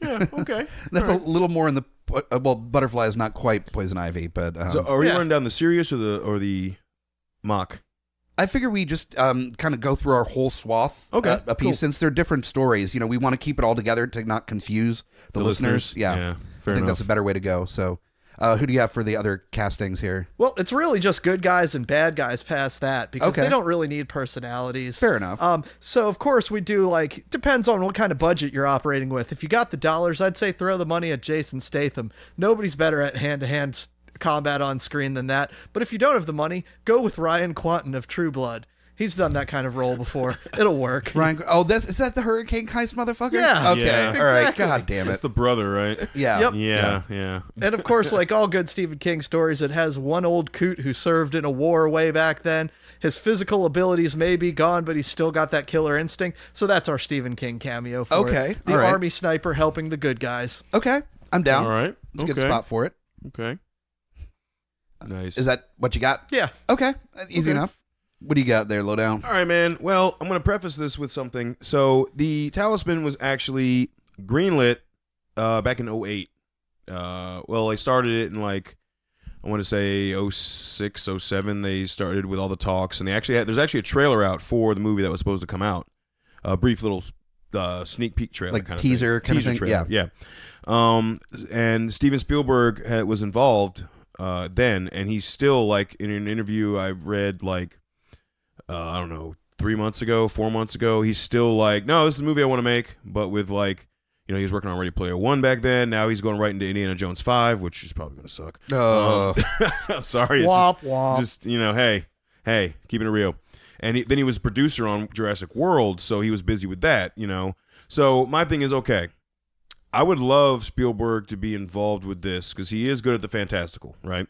Yeah, okay. That's a little more in the well, butterfly is not quite poison ivy, but So are we Yeah. running down the serious or the mock? I figure we just kind of go through our whole swath a piece, cool. since they're different stories. You know, we want to keep it all together to not confuse the listeners. Yeah, Yeah, fair I think enough. that's a better way to go. So, who do you have for the other castings here? Well, it's really just good guys and bad guys past that because Okay. they don't really need personalities. Fair enough. So, of course, we do, like, depends on what kind of budget you're operating with. If you got the dollars, I'd say throw the money at Jason Statham. Nobody's better at hand-to-hand combat on screen than that. But if you don't have the money, go with Ryan Quanten of True Blood. He's done that kind of role before. It'll work. Ryan, is that the Hurricane Heist motherfucker? Yeah. Okay. Yeah. All right. Exactly. God damn It's it. the brother, right? Yeah. Yep. Yeah. And of course, like all good Stephen King stories, it has one old coot who served in a war way back then. His physical abilities may be gone, but he's still got that killer instinct. So that's our Stephen King cameo for Okay, it. The all right. army sniper helping the good guys. Okay. I'm down. All right. It's a Okay. good spot for it. Okay. Nice. Is that what you got? Yeah. Okay. Easy Okay. enough. What do you got there, Lowdown? All right, man. Well, I'm going to preface this with something. So the Talisman was actually greenlit back in 2008. Well, they started it in like, I want to say 2006, 2007. They started with all the talks, and there's actually a trailer out for the movie that was supposed to come out. A brief little sneak peek trailer, Like kind of teaser thing. kind of thing? Trailer. Yeah. And Steven Spielberg was involved then, and he's still, like, in an interview I read, like, I don't know, 4 months ago, he's still like, no, this is a movie I want to make, but with, like, you know, he was working on Ready Player One back then. Now he's going right into Indiana Jones 5, which is probably going to suck. Sorry. Womp. Just, you know, hey, keeping it real. And then he was producer on Jurassic World, so he was busy with that, you know. So my thing is, okay, I would love Spielberg to be involved with this because he is good at the fantastical, right?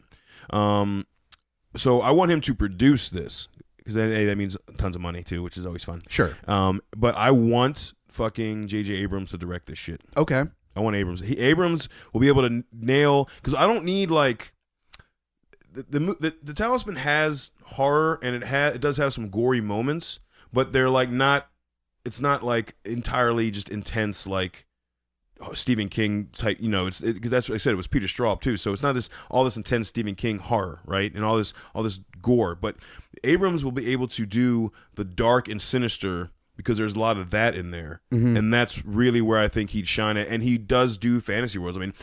So I want him to produce this. because that means tons of money too, which is always fun. Sure. But I want fucking J.J. Abrams to direct this shit. Okay. I want Abrams. Abrams will be able to nail, because I don't need like the Talisman has horror and it does have some gory moments, but they're like not. It's not like entirely just intense like Stephen King type. You know, it's because that's what I said. It was Peter Straub too, so it's not all this intense Stephen King horror, right? And all this gore. But Abrams will be able to do the dark and sinister, because there's a lot of that in there, and that's really where I think he'd shine at. And he does do fantasy worlds. I mean,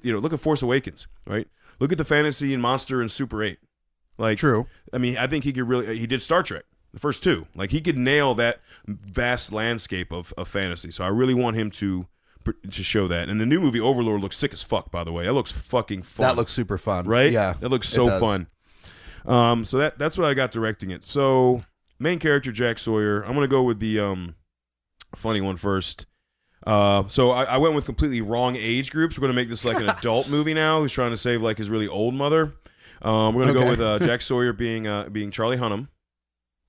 look at Force Awakens, right? Look at the fantasy and monster and Super 8. Like, true. I mean, I think he could really. He did Star Trek, the first two. Like, he could nail that vast landscape of fantasy. So I really want him to show that. And the new movie Overlord looks sick as fuck. By the way, that looks fucking fun. That looks super fun, right? Yeah, that looks so fun. So that's what I got directing it. So. Main character Jack Sawyer. I'm gonna go with the funny one first. So I went with completely wrong age groups. We're gonna make this like an adult movie now. Who's trying to save like his really old mother. We're gonna go with Jack Sawyer being Charlie Hunnam,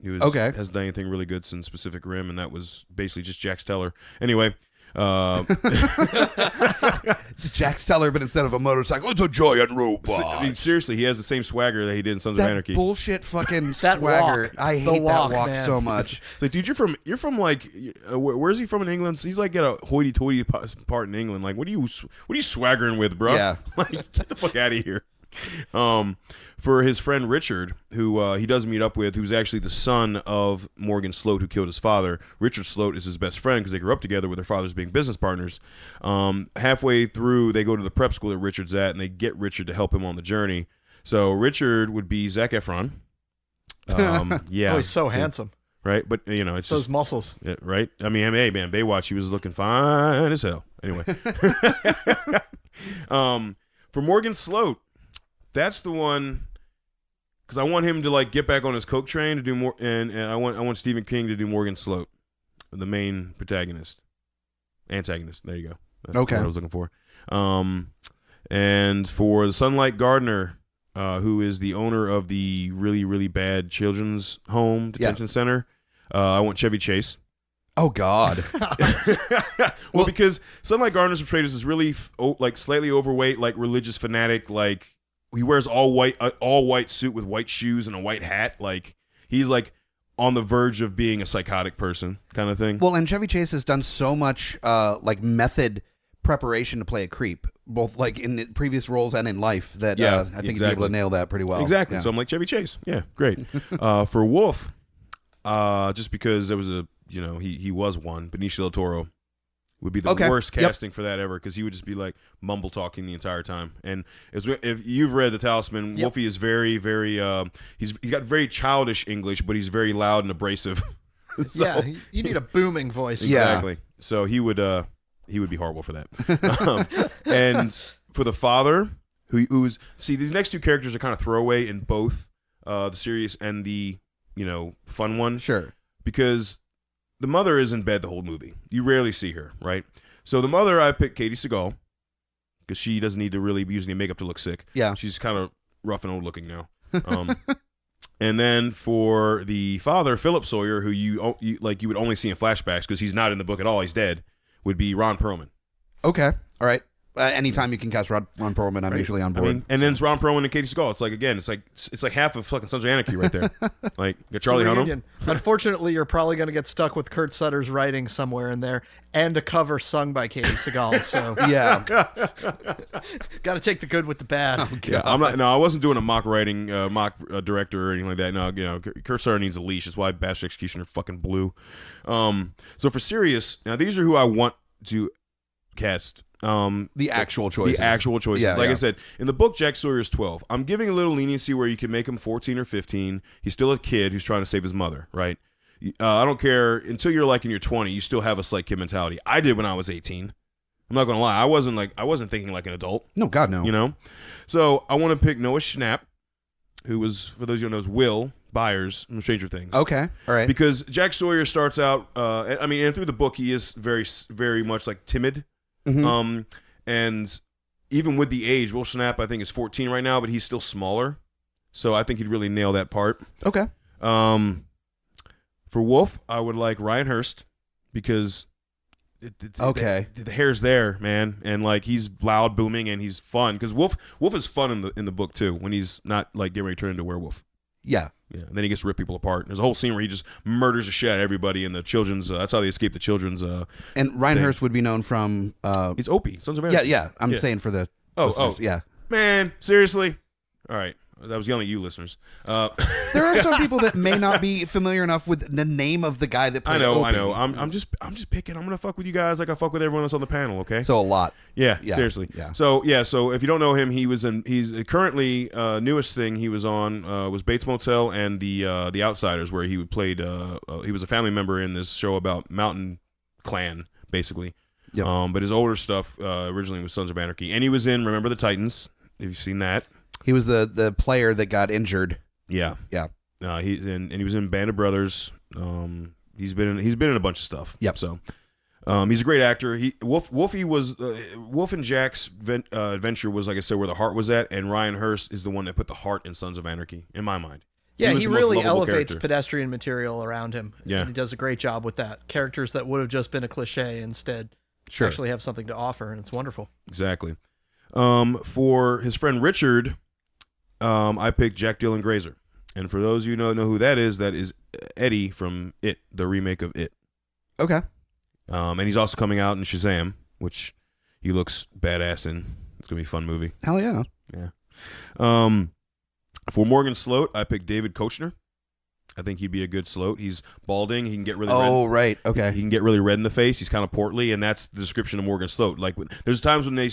who hasn't done anything really good since Pacific Rim, and that was basically just Jack Steller. Anyway. Jack Steller, but instead of a motorcycle, it's a giant robot. I mean, seriously, he has the same swagger that he did in Sons of Anarchy. Bullshit fucking That swagger. walk. I hate that walk man. so much. It's like, dude, you're from like, where is he from in England? So he's like at a hoity-toity part in England. Like, what are you swaggering with, bro? Yeah. Like, get the fuck out of here. For his friend Richard, who he does meet up with, who's actually the son of Morgan Sloat, who killed his father. Richard Sloat is his best friend because they grew up together with their fathers being business partners. Halfway through, they go to the prep school that Richard's at, and they get Richard to help him on the journey. So Richard would be Zac Efron. Yeah, oh, he's so handsome, right? But it's those just muscles, right? I mean, hey man, Baywatch, he was looking fine as hell. Anyway, for Morgan Sloat. That's the one, because I want him to like get back on his coke train to do more, and I want Stephen King to do Morgan Sloat, the main antagonist. There you go. That's what I was looking for. And for the Sunlight Gardener, who is the owner of the really really bad children's home detention center, I want Chevy Chase. Oh God. well, because Sunlight Gardener's portrayed as this really like slightly overweight, like religious fanatic, like. He wears all white suit with white shoes and a white hat. Like, he's like on the verge of being a psychotic person kind of thing. Well, and Chevy Chase has done so much like method preparation to play a creep, both like in previous roles and in life, that I think he'd be able to nail that pretty well. Exactly. Yeah. So I'm like, Chevy Chase. Yeah, great. For Wolf, just because there was he was one, Benicio del Toro would be the worst casting for that ever, because he would just be like mumble talking the entire time. And if you've read The Talisman, Wolfie is very, very he's got very childish English, but he's very loud and abrasive. So, yeah, you need a booming voice. Exactly. Yeah. So he would be horrible for that. And for the father, who's these next two characters are kind of throwaway in both the serious and the fun one. Sure. Because the mother is in bed the whole movie. You rarely see her, right? So the mother, I picked Katie Seagal, because she doesn't need to really be using any makeup to look sick. Yeah. She's kind of rough and old looking now. And then for the father, Philip Sawyer, who you would only see in flashbacks because he's not in the book at all, he's dead, would be Ron Perlman. Okay. All right. Anytime you can cast Ron Perlman, I'm usually on board. I mean, and then it's Ron Perlman and Katie Seagal. It's like, again, it's like half of fucking Sons of Anarchy right there. Like, got Charlie Hunnam. Unfortunately, you're probably going to get stuck with Kurt Sutter's writing somewhere in there, and a cover sung by Katie Seagal. So yeah, got to take the good with the bad. Oh, yeah, I wasn't doing a mock writing, director or anything like that. No, Kurt Sutter needs a leash. That's why Bastard Executioner fucking blew. So for serious, now these are who I want to cast. The actual choices. Yeah, I said, in the book, Jack Sawyer is 12. I'm giving a little leniency where you can make him 14 or 15. He's still a kid who's trying to save his mother, right? I don't care. Until you're like in your 20, you still have a slight kid mentality. I did when I was 18. I'm not gonna lie. I wasn't thinking like an adult. No, God, no. So I want to pick Noah Schnapp, who was, for those of you who knows, Will Byers from Stranger Things. Okay, all right. Because Jack Sawyer starts out, and through the book, he is very, very much like timid. Mm-hmm. And even with the age, Will Schnapp, I think, is 14 right now, but he's still smaller. So I think he'd really nail that part. Okay. For Wolf, I would like Ryan Hurst because Okay. the hair's there, man, and like he's loud, booming, and he's fun. Because Wolf is fun in the book too when he's not like getting ready to turn into a werewolf. Yeah. Yeah, and then he gets to rip people apart. There's a whole scene where he just murders the shit out of everybody in the children's. That's how they escape the children's. And Ryan thing. Hurst would be known from. It's Opie, Sons of Yeah, Anarchy. yeah. I'm saying for the. listeners. Yeah. Man, seriously. All right, I was yelling at you, listeners. There are some people that may not be familiar enough with the name of the guy that played Opie. I know. I'm just picking. I'm gonna fuck with you guys like I fuck with everyone else on the panel. Okay. So a lot. Yeah, Yeah, seriously. yeah. So if you don't know him, he's currently newest thing he was on was Bates Motel and the Outsiders, where he played he was a family member in this show about Mountain Clan, basically. Yep. But his older stuff originally was Sons of Anarchy, and he was in Remember the Titans. Have you seen that? He was the player that got injured. Yeah. Yeah. He was in Band of Brothers. He's been in a bunch of stuff. Yep. So he's a great actor. Wolfie was Wolf and Jack's adventure was, like I said, where the heart was at, and Ryan Hurst is the one that put the heart in Sons of Anarchy, in my mind. Yeah, was he the most really lovable elevates character. pedestrian material around him. Yeah. And he does a great job with that. Characters that would have just been a cliche instead actually have something to offer, and it's wonderful. Exactly. For his friend Richard, I picked Jack Dylan Grazer. And for those of you who don't know who that is Eddie from It, the remake of It. Okay. And he's also coming out in Shazam, which he looks badass in. It's going to be a fun movie. Hell yeah. Yeah. For Morgan Sloat, I picked David Koechner. I think he'd be a good Sloat. He's balding. He can get really red. Oh, right. Okay. He can get really red in the face. He's kind of portly, and that's the description of Morgan Sloat. Like, there's times when they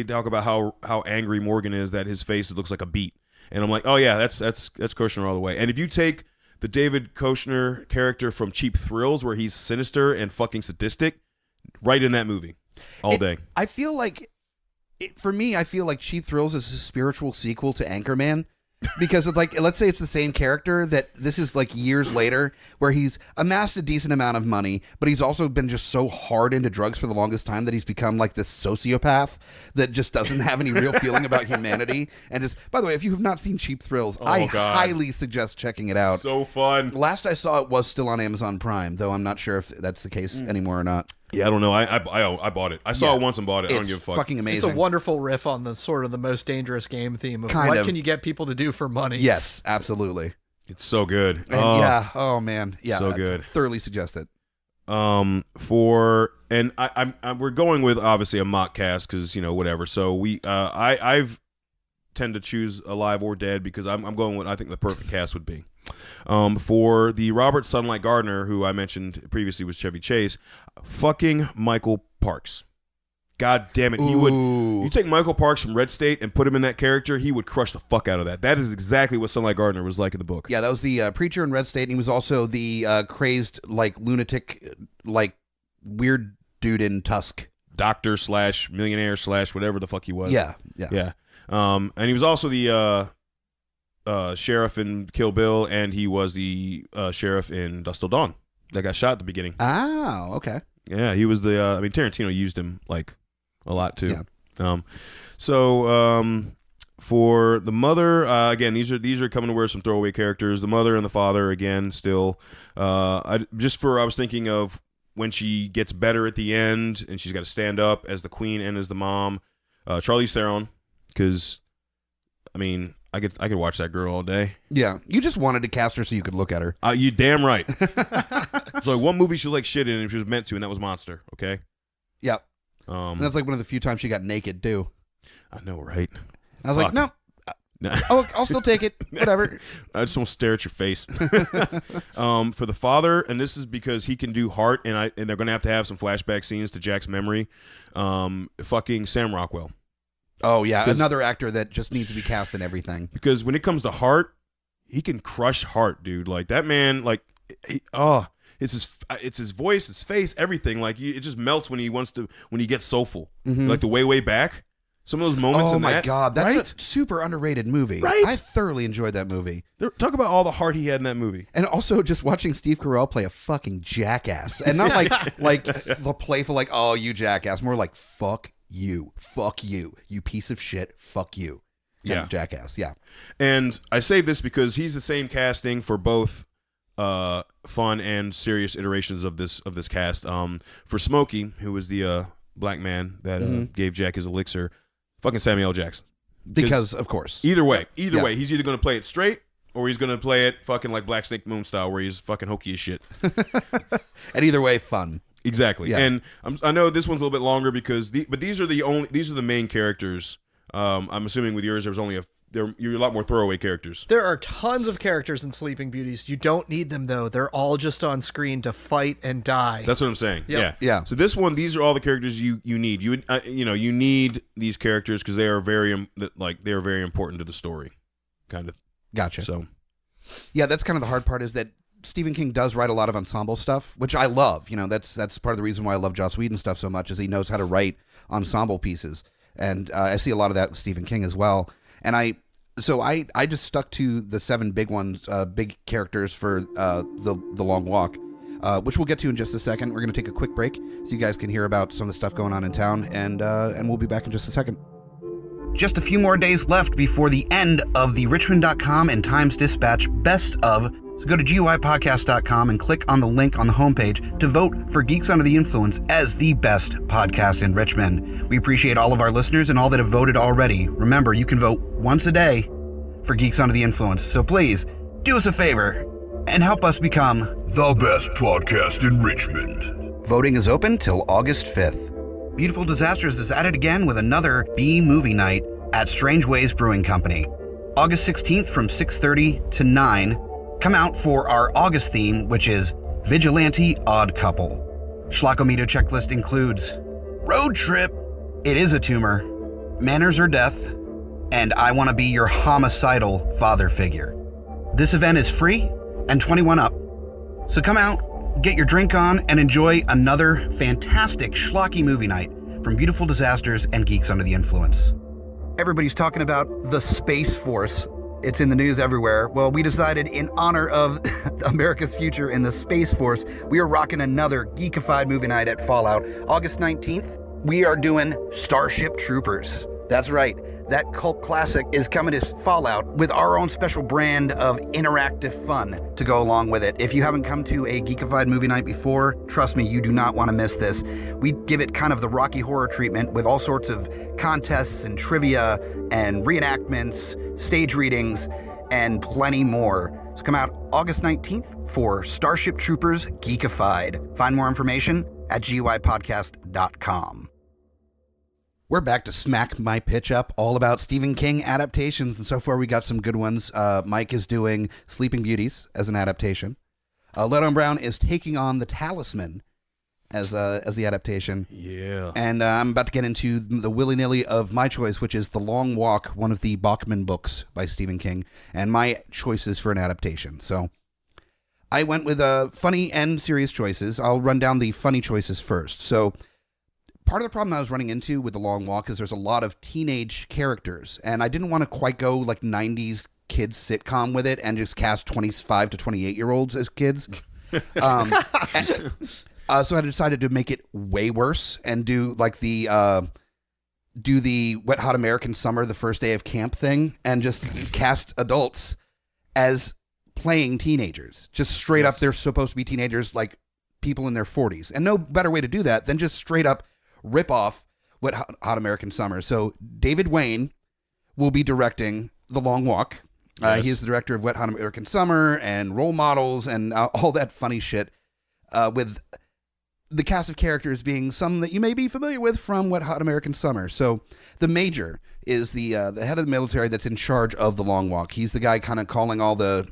talk about how angry Morgan is that his face looks like a beet, and I'm like, oh yeah, that's Koechner all the way. And if you take the David Koechner character from Cheap Thrills, where he's sinister and fucking sadistic, right in that movie, all day. I feel like, for me, I feel like Cheap Thrills is a spiritual sequel to Anchorman. Because it's like, let's say it's the same character that this is like years later, where he's amassed a decent amount of money, but he's also been just so hard into drugs for the longest time that he's become like this sociopath that just doesn't have any real feeling about humanity. And just, by the way, if you have not seen Cheap Thrills, I highly suggest checking it out. So fun. Last I saw it was still on Amazon Prime, though I'm not sure if that's the case anymore or not. Yeah, I don't know. I bought it. I saw it once and bought it. I don't It's give a fuck. fucking amazing. It's a wonderful riff on the sort of the most dangerous game theme of Kind what of. can you get people to do for money. Yes, absolutely. It's so good. And yeah, oh man, yeah, So I good. thoroughly suggest it. I'm we're going with obviously a mock cast because whatever. So I've tend to choose Alive or Dead because I'm going with I think the perfect cast would be. For the Robert Sunlight Gardner, who I mentioned previously was Chevy Chase, fucking Michael Parks. God damn it. He would. You take Michael Parks from Red State and put him in that character, he would crush the fuck out of that. That is exactly what Sunlight Gardner was like in the book. Yeah, that was the preacher in Red State, and he was also the crazed, like, lunatic, like, weird dude in Tusk. Doctor / millionaire / whatever the fuck he was. Yeah. And he was also the sheriff in Kill Bill, and he was the sheriff in Dust Till Dawn that got shot at the beginning. Oh, okay. Yeah, he was the. Tarantino used him like a lot too. Yeah. For the mother, again, these are coming to where some throwaway characters. The mother and the father, again, still. I was thinking of when she gets better at the end, and she's got to stand up as the queen and as the mom. Charlize Theron, because, I could watch that girl all day. Yeah, you just wanted to cast her so you could look at her. You damn right. So one movie she like shit in, and she was meant to, and that was Monster. Okay. Yep. And that's like one of the few times she got naked too. I know, right? I was like, no. I'll still take it. Whatever. I just want to stare at your face. For the father, and this is because he can do heart, and they're going to have some flashback scenes to Jack's memory. Fucking Sam Rockwell. Oh yeah, another actor that just needs to be cast in everything. Because when it comes to heart, he can crush heart, dude. Like that man, like, it's his voice, his face, everything. Like it just melts when he gets soulful. Mm-hmm. Like the way back. Some of those moments. Oh in my that, god, that's right? a super underrated movie. Right? I thoroughly enjoyed that movie. Talk about all the heart he had in that movie. And also just watching Steve Carell play a fucking jackass, and not like the playful like, oh you jackass, more like fuck you, you piece of shit, fuck you. and Jackass. Yeah. And I say this because he's the same casting for both fun and serious iterations of this cast. For Smokey, who was the black man that gave Jack his elixir, fucking Samuel L. Jackson. Because of course. Either way, he's either going to play it straight or he's going to play it fucking like Black Snake Moon style, where he's fucking hokey as shit. And either way, fun. Exactly. Yeah. And I know this one's a little bit longer because these are the main characters. I'm assuming with yours there was only you're a lot more throwaway characters. There are tons of characters in Sleeping Beauties. You don't need them though. They're all just on screen to fight and die. That's what I'm saying. Yep. Yeah. So this one, these are all the characters you need. You need these characters because they are very important to the story. Kind of. Gotcha. So. Yeah, that's kind of the hard part is that Stephen King does write a lot of ensemble stuff, which I love. That's part of the reason why I love Joss Whedon stuff so much is he knows how to write ensemble pieces. And I see a lot of that with Stephen King as well. And I just stuck to the 7 big ones, big characters for the Long Walk, which we'll get to in just a second. We're going to take a quick break so you guys can hear about some of the stuff going on in town, and we'll be back in just a second. Just a few more days left before the end of the Richmond.com and Times Dispatch Best Of. So go to GUIPodcast.com and click on the link on the homepage to vote for Geeks Under the Influence as the best podcast in Richmond. We appreciate all of our listeners and all that have voted already. Remember, you can vote once a day for Geeks Under the Influence. So please, do us a favor and help us become the best podcast in Richmond. Voting is open till August 5th. Beautiful Disasters is at it again with another B-movie night at Strange Ways Brewing Company. August 16th from 6:30 to 9. Come out for our August theme, which is Vigilante Odd Couple. Schlockometer checklist includes Road Trip, It Is a Tumor, Manners or Death, and I Want to Be Your Homicidal Father Figure. This event is free and 21 up. So come out, get your drink on, and enjoy another fantastic schlocky movie night from Beautiful Disasters and Geeks Under the Influence. Everybody's talking about the Space Force. It's in the news everywhere. Well, we decided in honor of America's future in the Space Force, we are rocking another Geekified movie night at Fallout. August 19th, we are doing Starship Troopers. That's right. That cult classic is coming to Fallout with our own special brand of interactive fun to go along with it. If you haven't come to a Geekified movie night before, trust me, you do not want to miss this. We give it kind of the Rocky Horror treatment with all sorts of contests and trivia and reenactments, stage readings, and plenty more. So come out August 19th for Starship Troopers Geekified. Find more information at GUIPodcast.com. We're back to Smack My Pitch Up, all about Stephen King adaptations, and so far we got some good ones. Myke is doing Sleeping Beauties as an adaptation. Lowdown Brown is taking on The Talisman as the adaptation. Yeah. And I'm about to get into the willy-nilly of my choice, which is The Long Walk, one of the Bachman books by Stephen King, and my choices for an adaptation. So I went with funny and serious choices. I'll run down the funny choices first. So part of the problem I was running into with The Long Walk is there's a lot of teenage characters, and I didn't want to quite go like 90s kids sitcom with it and just cast 25 to 28-year-olds as kids. So I decided to make it way worse and do like the Wet Hot American Summer, the first day of camp thing, and just cast adults as playing teenagers. Just straight up, they're supposed to be teenagers, like people in their 40s. And no better way to do that than just straight up rip off Wet Hot American Summer. So David Wayne will be directing The Long Walk. He is the director of Wet Hot American Summer and Role Models and all that funny shit, with the cast of characters being some that you may be familiar with from Wet Hot American Summer. So the Major is the head of the military that's in charge of The Long Walk. He's the guy kind of calling all the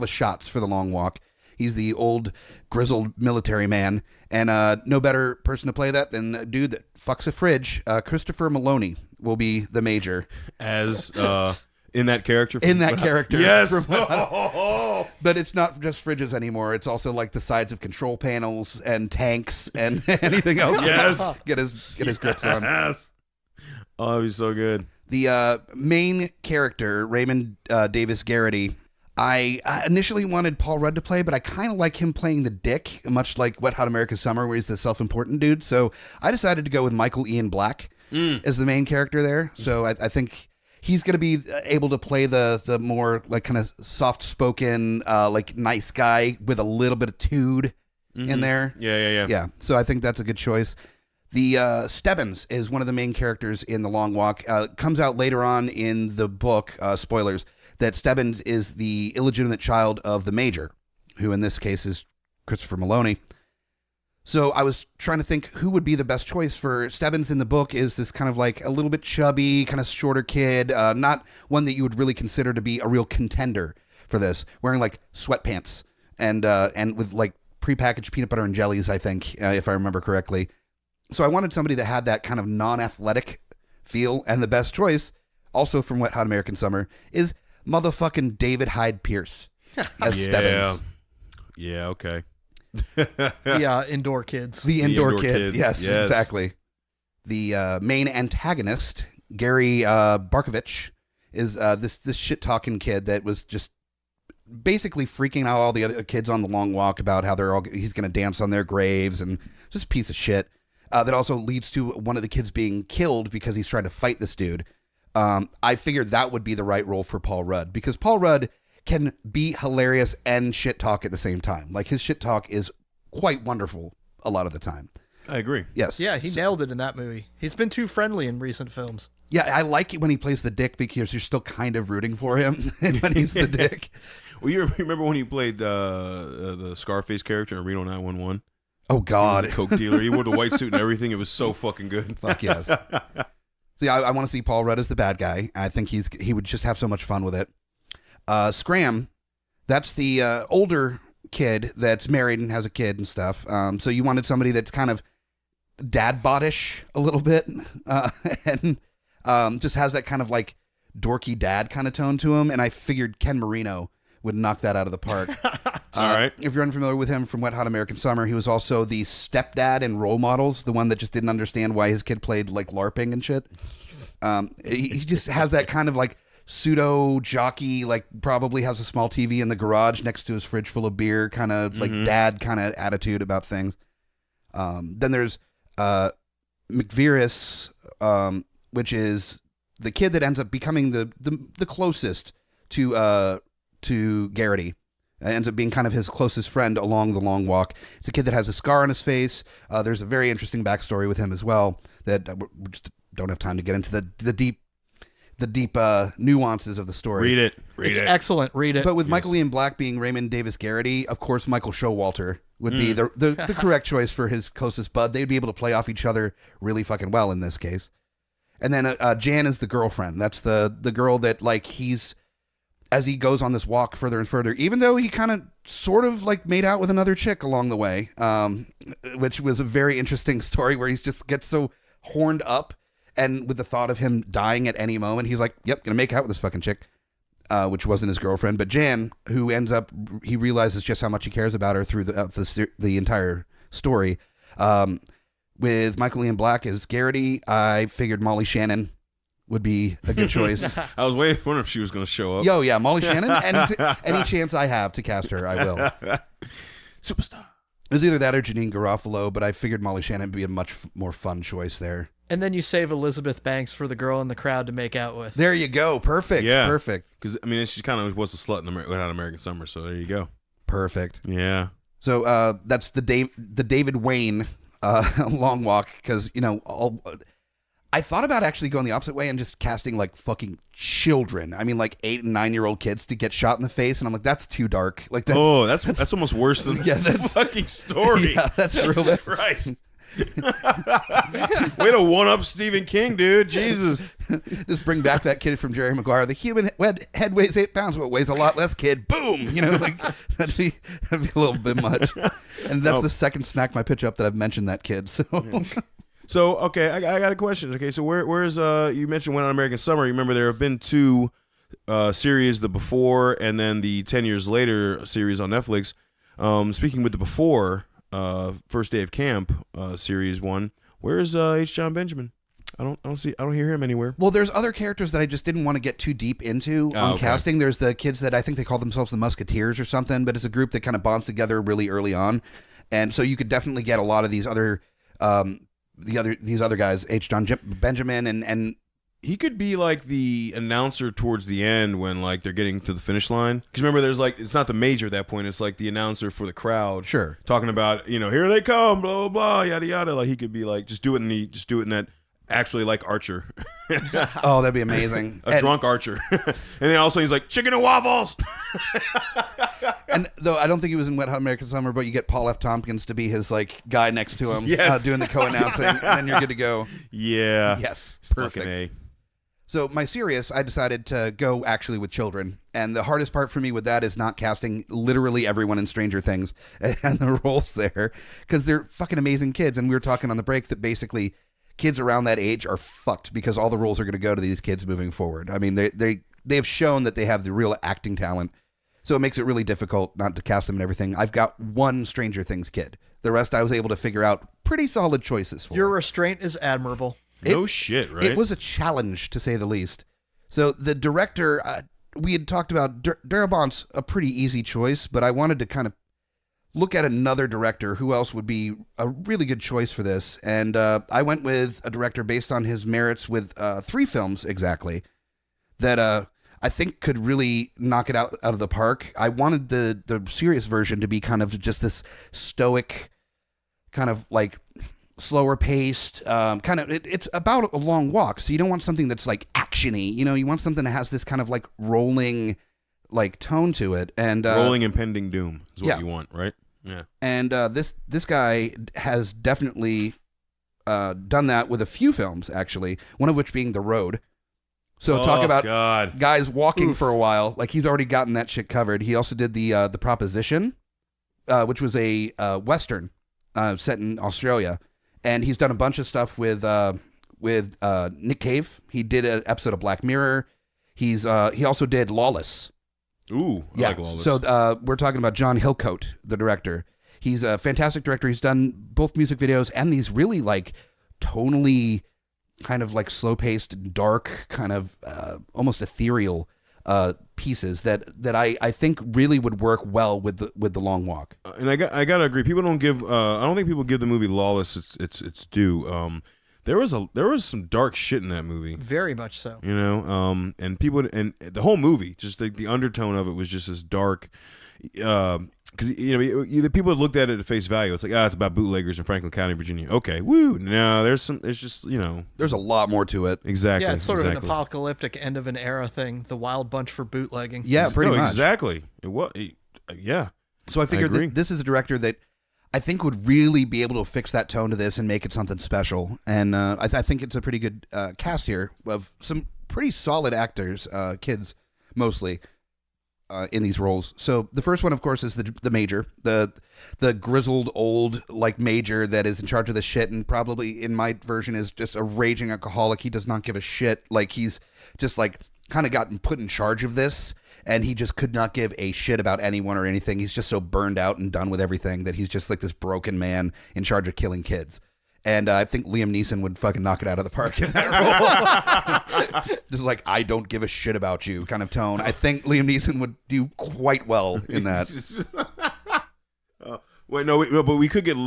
shots for The Long Walk. He's the old grizzled military man, and no better person to play that than a dude that fucks a fridge. Christopher Maloney will be the Major. As in that character? Character. Yes! But it's not just fridges anymore. It's also like the sides of control panels and tanks and anything else. Yes! Get his grips on. Yes! Oh, he's so good. The main character, Raymond Davis Garrity, I initially wanted Paul Rudd to play, but I kind of like him playing the dick, much like Wet Hot American Summer, where he's the self-important dude. So I decided to go with Michael Ian Black as the main character there. So I think he's going to be able to play the more like kind of soft spoken, like nice guy with a little bit of tude in there. Yeah. So I think that's a good choice. The Stebbins is one of the main characters in The Long Walk. Comes out later on in the book, spoilers, that Stebbins is the illegitimate child of the Major, who in this case is Christopher Maloney. So I was trying to think who would be the best choice for Stebbins in the book. Is this kind of like a little bit chubby, kind of shorter kid, not one that you would really consider to be a real contender for this, wearing like sweatpants and with like prepackaged peanut butter and jellies, I think, if I remember correctly. So I wanted somebody that had that kind of non-athletic feel, and the best choice, also from Wet Hot American Summer, is motherfucking David Hyde Pierce as Stebbins. Yeah, okay. The indoor kids. The indoor kids. Yes, exactly. The main antagonist, Gary Barkovich, is this shit-talking kid that was just basically freaking out all the other kids on the Long Walk about how he's going to dance on their graves, and just a piece of shit. That also leads to one of the kids being killed because he's trying to fight this dude. I figured that would be the right role for Paul Rudd, because Paul Rudd can be hilarious and shit talk at the same time. Like, his shit talk is quite wonderful a lot of the time. I agree. Yes. Yeah, he nailed it in that movie. He's been too friendly in recent films. Yeah, I like it when he plays the dick because you're still kind of rooting for him when he's the dick. Well, you remember when he played the Scarface character in Reno 911? Oh, God. He was a coke dealer. He wore the white suit and everything. It was so fucking good. Fuck yes. See, I want to see Paul Rudd as the bad guy. I think he would just have so much fun with it. Scram, that's the older kid that's married and has a kid and stuff. So you wanted somebody that's kind of dad-bodish a little bit, and just has that kind of like dorky dad kind of tone to him. And I figured Ken Marino would knock that out of the park. All right. If you're unfamiliar with him from Wet Hot American Summer, he was also the stepdad in Role Models, the one that just didn't understand why his kid played like LARPing and shit. He just has that kind of like pseudo jockey, like probably has a small TV in the garage next to his fridge full of beer, kind of like dad kind of attitude about things. Then there's McVeris, which is the kid that ends up becoming the closest to Garrity. Ends up being kind of his closest friend along the Long Walk. It's a kid that has a scar on his face. There's a very interesting backstory with him as well that we just don't have time to get into the deep nuances of the story. Read it. It's excellent. Read it. But with Michael Ian Black being Raymond Davis Garrity, of course, Michael Showalter would be the correct choice for his closest bud. They'd be able to play off each other really fucking well in this case. And then Jan is the girlfriend. That's the girl that, like, as he goes on this walk further and further, even though he kind of sort of like made out with another chick along the way, which was a very interesting story where he just gets so horned up, and with the thought of him dying at any moment, he's like, yep, gonna make out with this fucking chick, which wasn't his girlfriend, but Jan, who ends up, he realizes just how much he cares about her through the entire story. With Michael Ian Black as Garrity, I figured Molly Shannon would be a good choice. I was wondering if she was going to show up. Yo, yeah, Molly Shannon. Any chance I have to cast her, I will. Superstar. It was either that or Janine Garofalo, but I figured Molly Shannon would be a much more fun choice there. And then you save Elizabeth Banks for the girl in the crowd to make out with. There you go. Perfect. Yeah. Perfect. Because, I mean, she kind of was a slut in American Summer, so there you go. Perfect. Yeah. So that's the David Wayne Long Walk, because, you know, I thought about actually going the opposite way and just casting like fucking children. I mean, like 8 and 9-year-old kids to get shot in the face, and I'm like, that's too dark. Like, that's almost worse than the fucking story. Yeah, that's Jesus real. Christ. Way to one up Stephen King, dude. Jesus. Just bring back that kid from Jerry Maguire. The human head weighs 8 pounds, but weighs a lot less, kid. Boom. You know, like that'd be a little bit much. And that's the second Smack My Pitch Up that I've mentioned that kid. So. So, okay, I got a question. Okay, so where's you mentioned Went on American Summer. You remember there have been 2 series, the Before and then the 10 Years Later series on Netflix. Speaking with the Before, First Day of Camp series 1, where's H. John Benjamin? I don't hear him anywhere. Well, there's other characters that I just didn't want to get too deep into on casting. There's the kids that I think they call themselves the Musketeers or something, but it's a group that kind of bonds together really early on, and so you could definitely get a lot of these other. These other guys, H. John Benjamin, and He could be like the announcer towards the end when like they're getting to the finish line. Because remember, there's like it's not the major at that point. It's like the announcer for the crowd. Sure. Talking about here they come, blah blah blah, yada yada. Like he could be like just do it in that actually like Archer. Oh, that'd be amazing. Drunk Archer. And then also he's like chicken and waffles. And though I don't think he was in Wet Hot American Summer, but you get Paul F. Tompkins to be his like guy next to him, yes. Doing the co-announcing, and then you're good to go. Yeah. Yes. Perfect. Perfect. A. So my serious, I decided to go actually with children. And the hardest part for me with that is not casting literally everyone in Stranger Things and the roles there, because they're fucking amazing kids. And we were talking on the break that basically kids around that age are fucked because all the roles are going to go to these kids moving forward. I mean, they have shown that they have the real acting talent. So it makes it really difficult not to cast them and everything. I've got one Stranger Things kid. The rest I was able to figure out pretty solid choices for. Your restraint is admirable. No shit, right? It was a challenge, to say the least. So the director, we had talked about, Darabont's a pretty easy choice, but I wanted to kind of look at another director who else would be a really good choice for this. And I went with a director based on his merits with 3 films exactly that I think could really knock it out of the park. I wanted the serious version to be kind of just this stoic, kind of like slower paced, it's about a long walk. So you don't want something that's like actiony, you want something that has this kind of like rolling like tone to it. And rolling impending doom is what you want, right? Yeah. And this guy has definitely done that with a few films, actually, one of which being The Road. So talk about guys walking for a while. Like he's already gotten that shit covered. He also did the Proposition, which was a Western set in Australia. And he's done a bunch of stuff with Nick Cave. He did an episode of Black Mirror. He also did Lawless. Ooh, I like Lawless. So we're talking about John Hillcoat, the director. He's a fantastic director. He's done both music videos and these really like tonally kind of like slow-paced, dark, kind of almost ethereal pieces that I think really would work well with the Long Walk. And I gotta agree. People don't give. I don't think people give the movie Lawless its due. There was some dark shit in that movie. Very much so. And people and the whole movie, just the undertone of it was just as dark. Because the people that looked at it at face value, it's like it's about bootleggers in Franklin County, Virginia. Okay, woo. No, there's just there's a lot more to it. Exactly. Yeah, it's sort of an apocalyptic end of an era thing. The Wild Bunch for bootlegging. Yeah, pretty much. Exactly. It was. Yeah. So I figured this is a director that I think would really be able to fix that tone to this and make it something special. And I think it's a pretty good cast here of some pretty solid actors, kids mostly. In these roles. So the first one, of course, is the major, the grizzled old like major that is in charge of the shit, and probably in my version is just a raging alcoholic. He does not give a shit. Like he's just like kind of gotten put in charge of this, and he just could not give a shit about anyone or anything. He's just so burned out and done with everything that he's just like this broken man in charge of killing kids. And I think Liam Neeson would fucking knock it out of the park in that role. Just like, I don't give a shit about you kind of tone. I think Liam Neeson would do quite well in that. But we could get.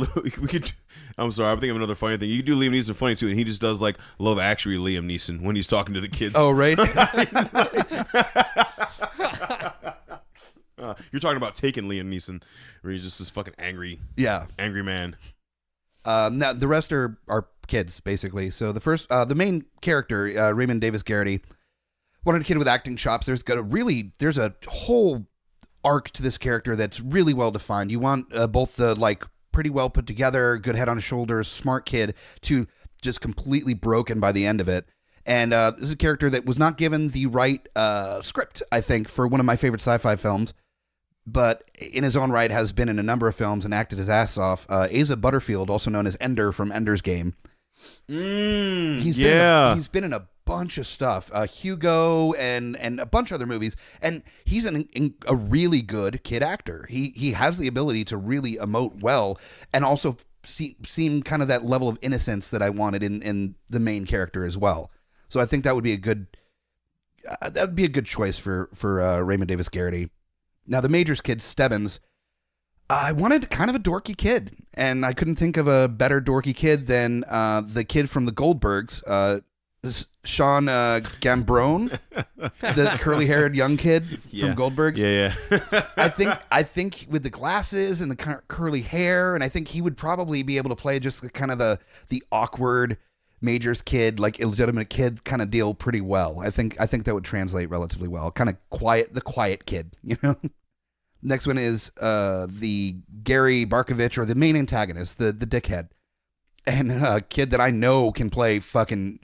I'm sorry, I'm thinking of another funny thing. You could do Liam Neeson funny too, and he just does like Love Actually Liam Neeson when he's talking to the kids. Oh, right. You're talking about Taken Liam Neeson, where he's just this fucking angry man. Now the rest are kids basically. So the main character, Raymond Davis Garrity, wanted a kid with acting chops. There's a whole arc to this character that's really well defined. You want both the like pretty well put together, good head on his shoulders, smart kid to just completely broken by the end of it. And this is a character that was not given the right script, I think, for one of my favorite sci-fi films, but in his own right has been in a number of films and acted his ass off. Asa Butterfield, also known as Ender from Ender's Game. He's been in a bunch of stuff, Hugo and a bunch of other movies, and he's a really good kid actor. He has the ability to really emote well, and also seem kind of that level of innocence that I wanted in the main character as well. So I think that would be a good choice for Raymond Davis Garrity. Now the Major's kid, Stebbins, I wanted kind of a dorky kid, and I couldn't think of a better dorky kid than the kid from the Goldbergs, Sean Gambrone, the curly-haired young kid from Goldberg's. Yeah. I think with the glasses and the curly hair, and I think he would probably be able to play just the awkward Majors kid, like illegitimate kid kind of deal pretty well. I think that would translate relatively well. Kind of the quiet kid, you know. Next one is the Gary Barkovich, or the main antagonist, the dickhead, and a kid that I know can play fucking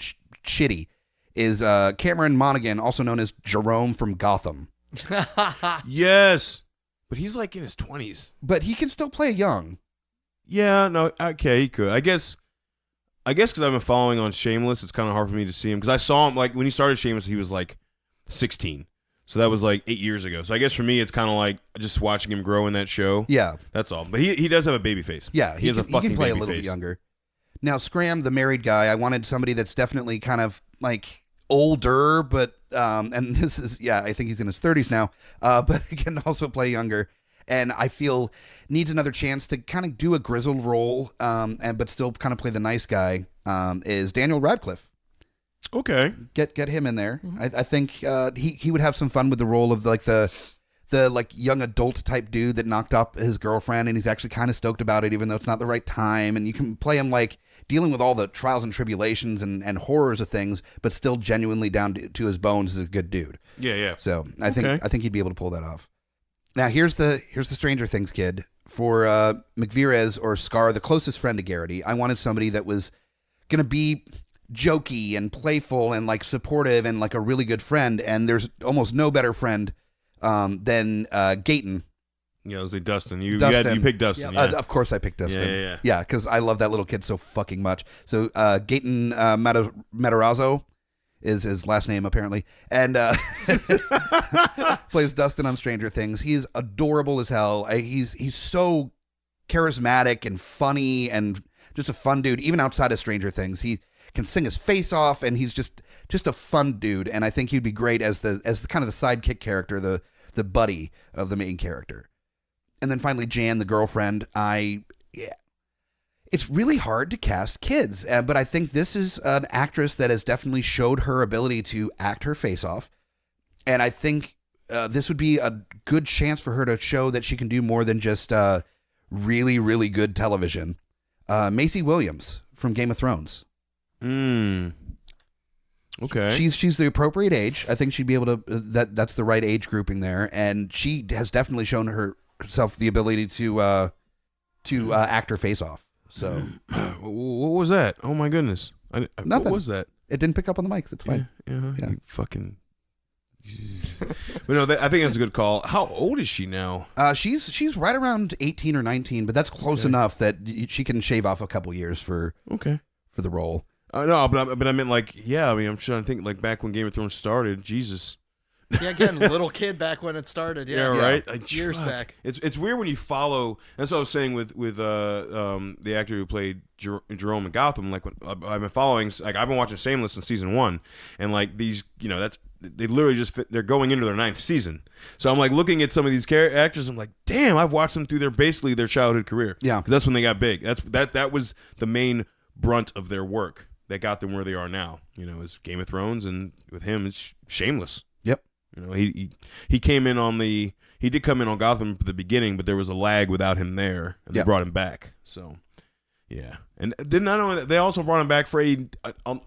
shitty is Cameron Monaghan, also known as Jerome from Gotham. Yes, but he's like in his 20s. But he can still play young. Yeah, no, okay, he could. I guess because I've been following on Shameless, it's kind of hard for me to see him. Because I saw him, like, when he started Shameless, he was, like, 16. So that was, like, 8 years ago. So I guess for me, it's kind of like just watching him grow in that show. Yeah. That's all. But he does have a baby face. Yeah, he has a fucking he can play baby a little face. bit younger. Now, Scram, the married guy, I wanted somebody that's definitely kind of, like, older, but, and this is, I think he's in his 30s now, but he can also play younger. And I feel needs another chance to kind of do a grizzled role, but still kind of play the nice guy, is Daniel Radcliffe. Okay. Get him in there. I think he would have some fun with the role of like the young adult type dude that knocked up his girlfriend, and he's actually kind of stoked about it, even though it's not the right time. And you can play him like dealing with all the trials and tribulations and horrors of things, but still genuinely down to his bones as a good dude. Yeah. So I think he'd be able to pull that off. Now here's the Stranger Things kid for McVirez or Scar, the closest friend to Garrity. I wanted somebody that was gonna be jokey and playful and like supportive and like a really good friend. And there's almost no better friend than Gayton. Yeah, it was like Dustin. You picked Dustin. Yep. Yeah. Of course I picked Dustin. Yeah. Because I love that little kid so fucking much. So Gayton Matarazzo is his last name apparently, and plays Dustin on Stranger Things. He's adorable as hell. He's so charismatic and funny and just a fun dude. Even outside of Stranger Things, he can sing his face off, and he's just a fun dude. And I think he'd be great as the kind of the sidekick character, the buddy of the main character. And then finally, Jan, the girlfriend. It's really hard to cast kids, but I think this is an actress that has definitely showed her ability to act her face off. And I think this would be a good chance for her to show that she can do more than just really, really good television. Maisie Williams from Game of Thrones. Okay. She's the appropriate age. I think she'd be able to, that's the right age grouping there. And she has definitely shown herself the ability to act her face off. So, what was that? Oh my goodness! Nothing. What was that? It didn't pick up on the mics. It's fine. Yeah. You fucking. But no, I think that's a good call. How old is she now? She's right around 18 or 19, but that's close enough that she can shave off a couple years for the role. No, but I meant like, I mean, I'm trying to think like back when Game of Thrones started. Jesus. Yeah, again, little kid back when it started. Yeah, right. Years back. It's weird when you follow. That's what I was saying with the actor who played Jerome in Gotham. Like when I've been following, like I've been watching Shameless since season 1, and like these, they literally just they're going into their 9th season. So I'm like looking at some of these actors. I'm like, damn, I've watched them through their childhood career. Yeah, because that's when they got big. That was the main brunt of their work that got them where they are now. Is Game of Thrones, and with him, it's Shameless. Yep. He came in he did come in on Gotham at the beginning, but there was a lag without him there, and they brought him back. So, yeah. And then not only that, they also brought him back for an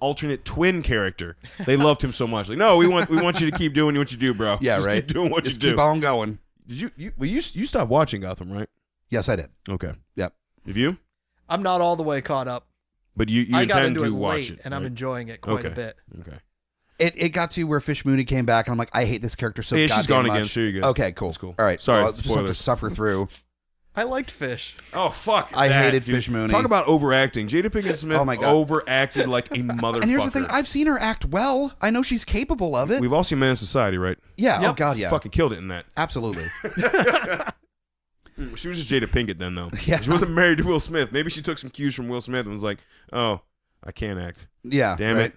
alternate twin character. They loved him so much. Like, no, we want you to keep doing what you do, bro. Yeah, just right. Keep doing what you do. Keep on going. Did you stopped watching Gotham, right? Yes, I did. Okay. Yep. Have you? I'm not all the way caught up. But you I got intend into to it watch late, it, and right? I'm enjoying it quite a bit. Okay. It got to where Fish Mooney came back, and I'm like, I hate this character so goddamn much. She's gone again. So you're good. Okay, cool. That's cool. All right. Sorry, I'll just have to suffer through. I liked Fish. Oh, fuck. I hated dude. Fish Mooney. Talk about overacting. Jada Pinkett Smith overacted like a motherfucker. And here's the thing. I've seen her act well. I know she's capable of it. We've all seen Man of Society, right? Yeah. Yep. Oh, God, yeah. Fucking killed it in that. Absolutely. She was just Jada Pinkett then, though. Yeah. She wasn't married to Will Smith. Maybe she took some cues from Will Smith and was like, oh, I can't act. Yeah. Damn it.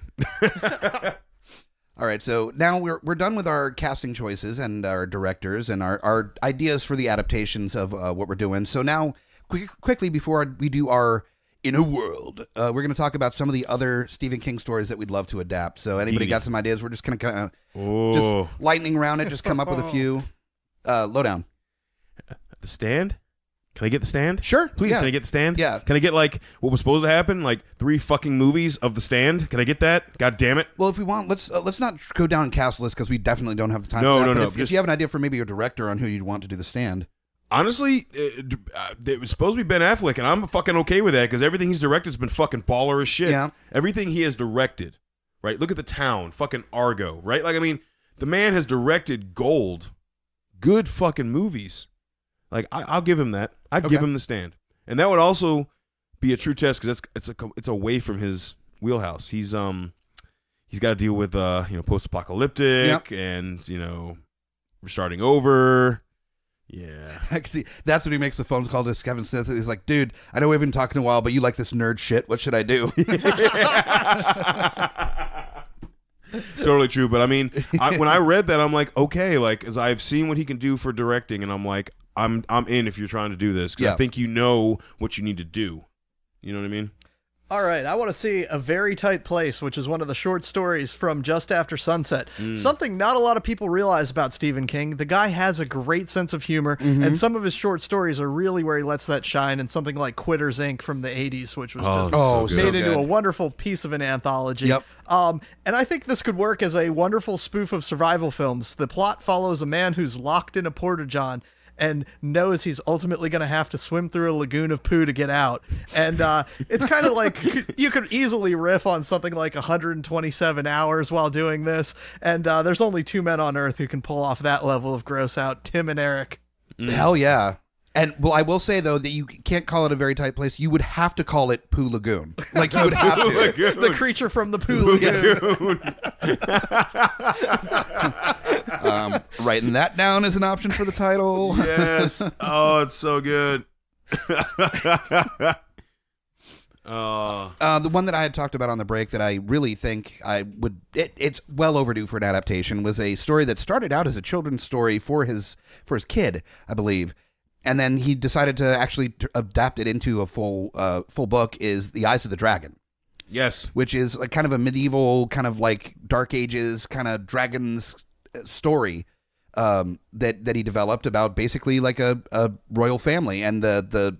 All right, so now we're done with our casting choices and our directors and our ideas for the adaptations of what we're doing. So now, quickly before we do our in a world. We're going to talk about some of the other Stephen King stories that we'd love to adapt. So anybody got some ideas? We're just going to kind of just lightning round it, just come up with a few. Lowdown. The Stand? Can I get The Stand? Sure. Please, can I get The Stand? Yeah. Can I get, like, what was supposed to happen? Like, 3 fucking movies of The Stand? Can I get that? God damn it. Well, if we want, let's not go down cast list because we definitely don't have the time No, for that. no, But no. if you have an idea for maybe your director on who you'd want to do The Stand. Honestly, it was supposed to be Ben Affleck, and I'm fucking okay with that because everything he's directed has been fucking baller as shit. Yeah. Everything he has directed, right? Look at The Town, fucking Argo, right? Like, I mean, the man has directed good fucking movies. Like, I'll give him that. I'd give him The Stand. And that would also be a true test because it's away from his wheelhouse. He's got to deal with post-apocalyptic and we're starting over. Yeah. I can see that's when he makes the phone call to Kevin Smith. He's like, dude, I know we haven't been talking in a while, but you like this nerd shit. What should I do? Totally true. But I mean, when I read that, I'm like, okay, like, as I've seen what he can do for directing, and I'm like, I'm in if you're trying to do this because I think you know what you need to do. You know what I mean? All right, I want to see A Very Tight Place, which is one of the short stories from Just After Sunset. Something not a lot of people realize about Stephen King. The guy has a great sense of humor, and some of his short stories are really where he lets that shine, and something like Quitters, Inc. from the 80s, which was made into a wonderful piece of an anthology. Yep. And I think this could work as a wonderful spoof of survival films. The plot follows a man who's locked in a porta-john and knows he's ultimately going to have to swim through a lagoon of poo to get out. And it's kind of like you could easily riff on something like 127 hours while doing this. And there's only 2 men on Earth who can pull off that level of gross out, Tim and Eric. Hell yeah. And well, I will say though that you can't call it A Very Tight Place. You would have to call it Poo Lagoon. Like you would have to. The creature from the Poo Lagoon. Writing that down as an option for the title. Yes. Oh, it's so good. The one that I had talked about on the break that I really think it's well overdue for an adaptation was a story that started out as a children's story for his kid, I believe. And then he decided to actually adapt it into a full book, is The Eyes of the Dragon. Yes. Which is like kind of a medieval, kind of like Dark Ages, kind of dragons story that he developed about basically like a royal family and the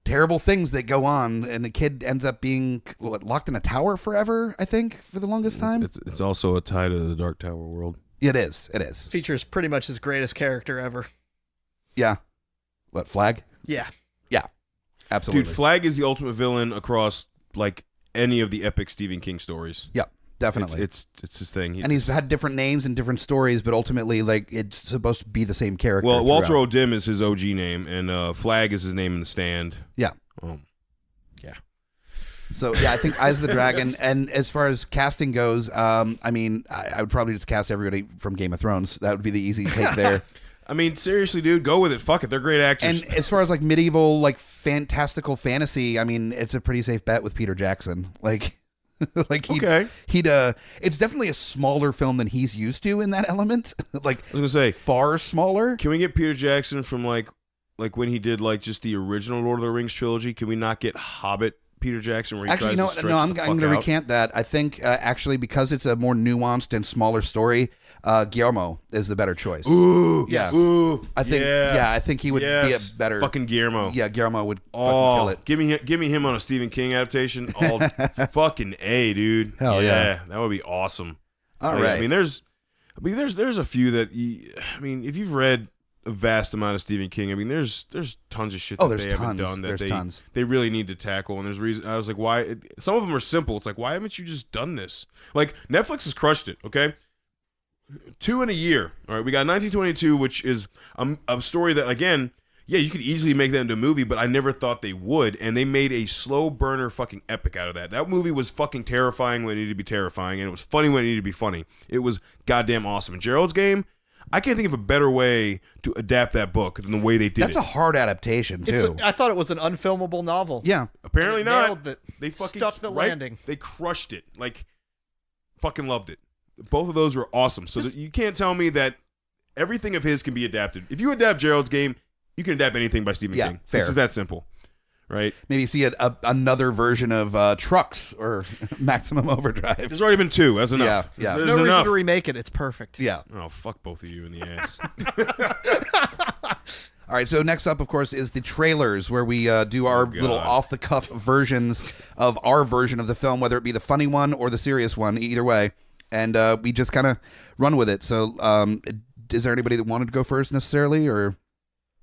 terrible things that go on. And the kid ends up being locked in a tower forever, I think, for the longest time. It's also a tie to the Dark Tower world. It is. Features pretty much his greatest character ever. Yeah. What, Flag? Yeah. Yeah. Absolutely. Dude, Flag is the ultimate villain across like any of the epic Stephen King stories. Yeah, definitely. It's his thing. He's had different names and different stories, but ultimately, like, it's supposed to be the same character. Well, Walter O'Dim is his OG name, and Flag is his name in The Stand. Yeah. Yeah. So, yeah, I think Eyes of the Dragon. And as far as casting goes, I mean, I would probably just cast everybody from Game of Thrones. That would be the easy take there. I mean, seriously, dude, go with it. Fuck it. They're great actors. And as far as like medieval, like fantastical fantasy, I mean, it's a pretty safe bet with Peter Jackson. Like he'd it's definitely a smaller film than he's used to in that element. Like I was gonna say far smaller. Can we get Peter Jackson from like when he did like just the original Lord of the Rings trilogy? Can we not get Hobbit Peter Jackson where he actually, tries to stretch I'm going to recant that. I think actually because it's a more nuanced and smaller story, Guillermo is the better choice. Ooh, yeah. Ooh, I think I think he would be a better fucking Guillermo. Yeah, Guillermo would fucking kill it. Give me him on a Stephen King adaptation. All fucking A, dude. Hell yeah, that would be awesome. All right. I mean, there's a few that if you've read a vast amount of Stephen King, I mean, there's tons of shit that they haven't done that they really need to tackle. And there's reason. I was like, why? Some of them are simple. It's like, why haven't you just done this? Like Netflix has crushed it. Okay. 2 in a year. All right. We got 1922, which is a story that, again, yeah, you could easily make that into a movie, but I never thought they would. And they made a slow burner fucking epic out of that. That movie was fucking terrifying when it needed to be terrifying, and it was funny when it needed to be funny. It was goddamn awesome. And Gerald's Game, I can't think of a better way to adapt that book than the way they did it. That's a hard adaptation, too. I thought it was an unfilmable novel. Yeah. Apparently not. They fucking stuck the landing. They crushed it. Like, fucking loved it. Both of those were awesome. So you can't tell me that everything of his can be adapted. If you adapt Gerald's Game, you can adapt anything by Stephen King. Fair. It's just that simple. Right. Maybe see another version of Trucks or Maximum Overdrive. There's already been 2. That's enough. Yeah. There's no reason to remake it. It's perfect. Yeah. Oh, fuck both of you in the ass. All right, so next up, of course, is the trailers, where we do our little off-the-cuff versions of our version of the film, whether it be the funny one or the serious one, either way. And we just kind of run with it. So is there anybody that wanted to go first necessarily? Or,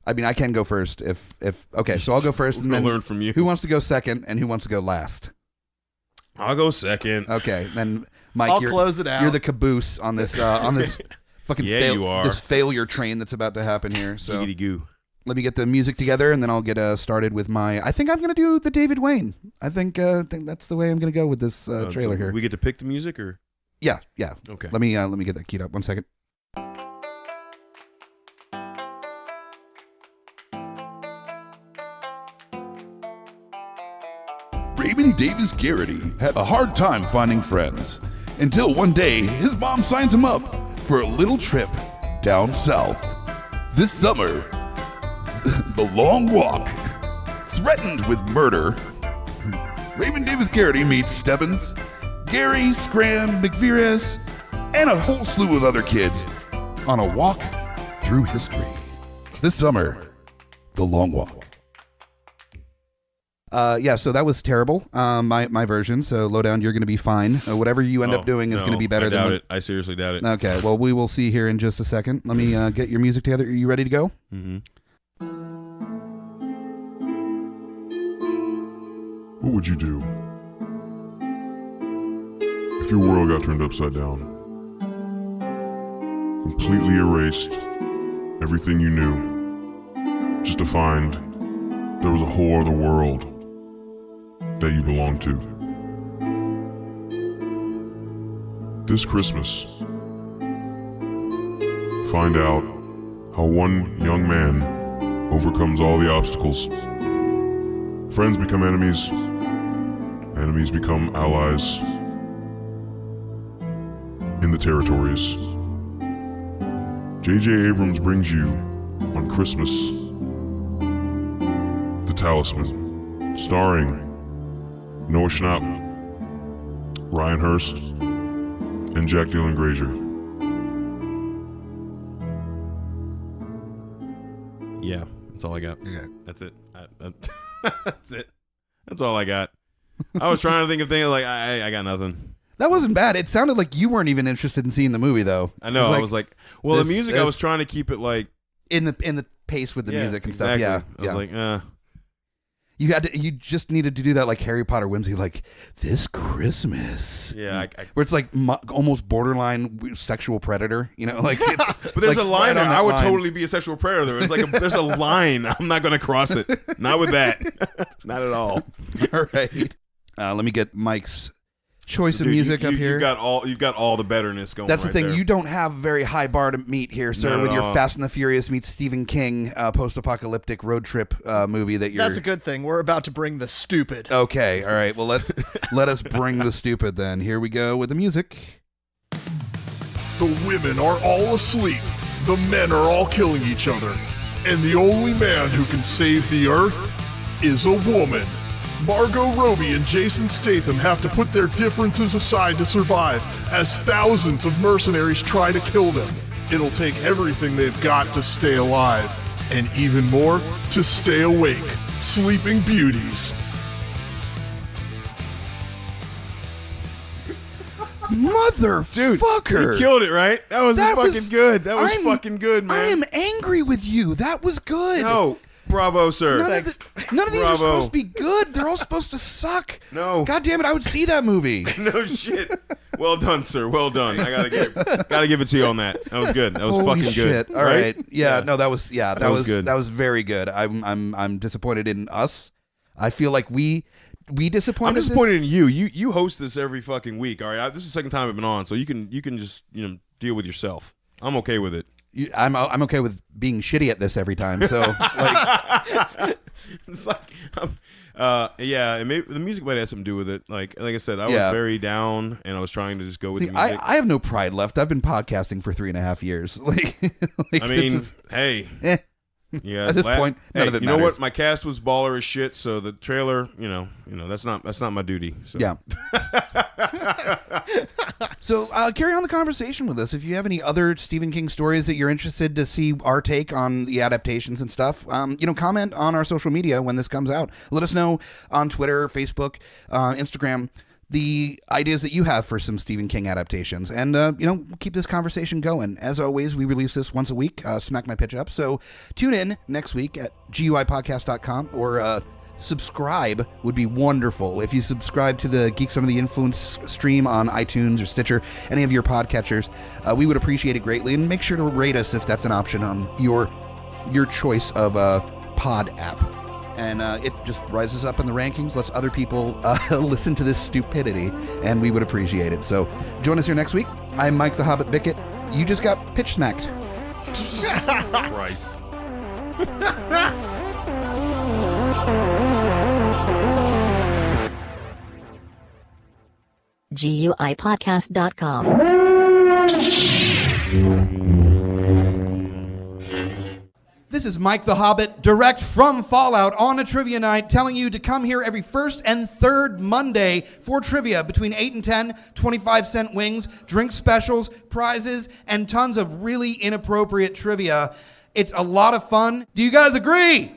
I mean, I can go first if okay, so I'll go first. And then learn from you. Who wants to go second and who wants to go last? I'll go second. Okay, then Myke, I'll close it out. You're the caboose on this fucking you are. This failure train that's about to happen here. So Giggity-goo. let me get the music together, and then I'll get started with my. I think I'm going to do the David Wayne. I think that's the way I'm going to go with this trailer here. We get to pick the music, or Yeah. okay. Let me get that queued up. 1 second. Raymond Davis Garrity had a hard time finding friends until one day his mom signs him up for a little trip down south. This summer, the long walk, threatened with murder, Raymond Davis Garrity meets Stebbins, Gary, Scram, McVeras, and a whole slew of other kids on a walk through history. This summer, the long walk. So that was terrible. My version. So Lowdown, you're going to be fine. Whatever you end up doing is going to be better than. I doubt it. I seriously doubt it. Okay. Well, we will see here in just a second. Let me get your music together. Are you ready to go? Mm-hmm. What would you do if your world got turned upside down? Completely erased everything you knew, just to find there was a whole other world that you belonged to. This Christmas, find out how one young man overcomes all the obstacles. Friends become enemies, enemies become allies in the territories. J.J. Abrams brings you on Christmas, The Talisman, starring Noah Schnapp, Ryan Hurst, and Jack Dylan Grazer. Yeah, that's all I got. Okay. That's it. That's it. That's all I got. I was trying to think of things like I got nothing. That wasn't bad. It sounded like you weren't even interested in seeing the movie, though. I know. I was like, well, the music. I this- was trying to keep it like in the pace with the music and exactly. stuff. Yeah. I was like, You just needed to do that like Harry Potter whimsy, like this Christmas. yeah. Where it's like almost borderline sexual predator, you know, like. It's, But there's like, a line right there. on that I would line. totally be a sexual predator. It's like there's a line. I'm not going to cross it. Not with that. Not at all. All right. Let me get Mike's choice of Dude, music you up here. You've got all the betterness going. That's right the thing. there. You don't have a very high bar to meet here, sir, Not with at your all. Fast and the Furious meets Stephen King post-apocalyptic road trip movie that you're. That's a good thing. We're about to bring the stupid. Okay. All right. Well, let us bring the stupid then. Here we go with the music. The women are all asleep, the men are all killing each other, and the only man who can save the Earth is a woman. Margot Robbie and Jason Statham have to put their differences aside to survive, as thousands of mercenaries try to kill them. It'll take everything they've got to stay alive, and even more to stay awake. Sleeping Beauties. Motherfucker. You killed it, right? That was fucking good. That was fucking good, man. I am angry with you. That was good. No, bravo, sir. None of these are Bravo. supposed to be good. They're all supposed to suck. No. God damn it, I would see that movie. No shit. Well done, sir. Well done. I gotta give it to you on that. That was good. That was Holy fucking shit. good. All right. Yeah, no, that was That was good. That was very good. I'm disappointed in us. I feel like we disappointed. I'm disappointed in you. You host this every fucking week. All right. This is the second time I've been on, so you can just deal with yourself. I'm okay with it. I'm okay with being shitty at this every time. So like, It's like, yeah, and maybe the music might have something to do with it. Like I said, I was very down, and I was trying to just go with see, the music. I have no pride left. I've been podcasting for 3.5 years. Like I mean, this is- hey, eh. Yeah, At this point, none of it you know matters. what? My cast was baller as shit, so the trailer, that's not my duty. So. Yeah. So carry on the conversation with us. If you have any other Stephen King stories that you're interested to see our take on the adaptations and stuff, comment on our social media when this comes out. Let us know on Twitter, Facebook, Instagram, the ideas that you have for some Stephen King adaptations. And, keep this conversation going. As always, we release this once a week, Smack My Pitch Up. So tune in next week at GUIPodcast.com or subscribe would be wonderful. If you subscribe to the Geeks Under the Influence stream on iTunes or Stitcher, any of your podcatchers, we would appreciate it greatly. And make sure to rate us if that's an option on your choice of pod app. And it just rises up in the rankings, lets other people listen to this stupidity, and we would appreciate it. So join us here next week. I'm Myke the Hobbit Bickett. You just got pitch smacked. Christ. GUIPodcast.com. This is Myke the Hobbit, direct from Fallout on a trivia night, telling you to come here every first and third Monday for trivia between 8 and 10, 25-cent wings, drink specials, prizes, and tons of really inappropriate trivia. It's a lot of fun. Do you guys agree?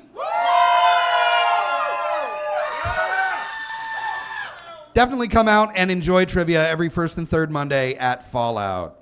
Definitely come out and enjoy trivia every first and third Monday at Fallout.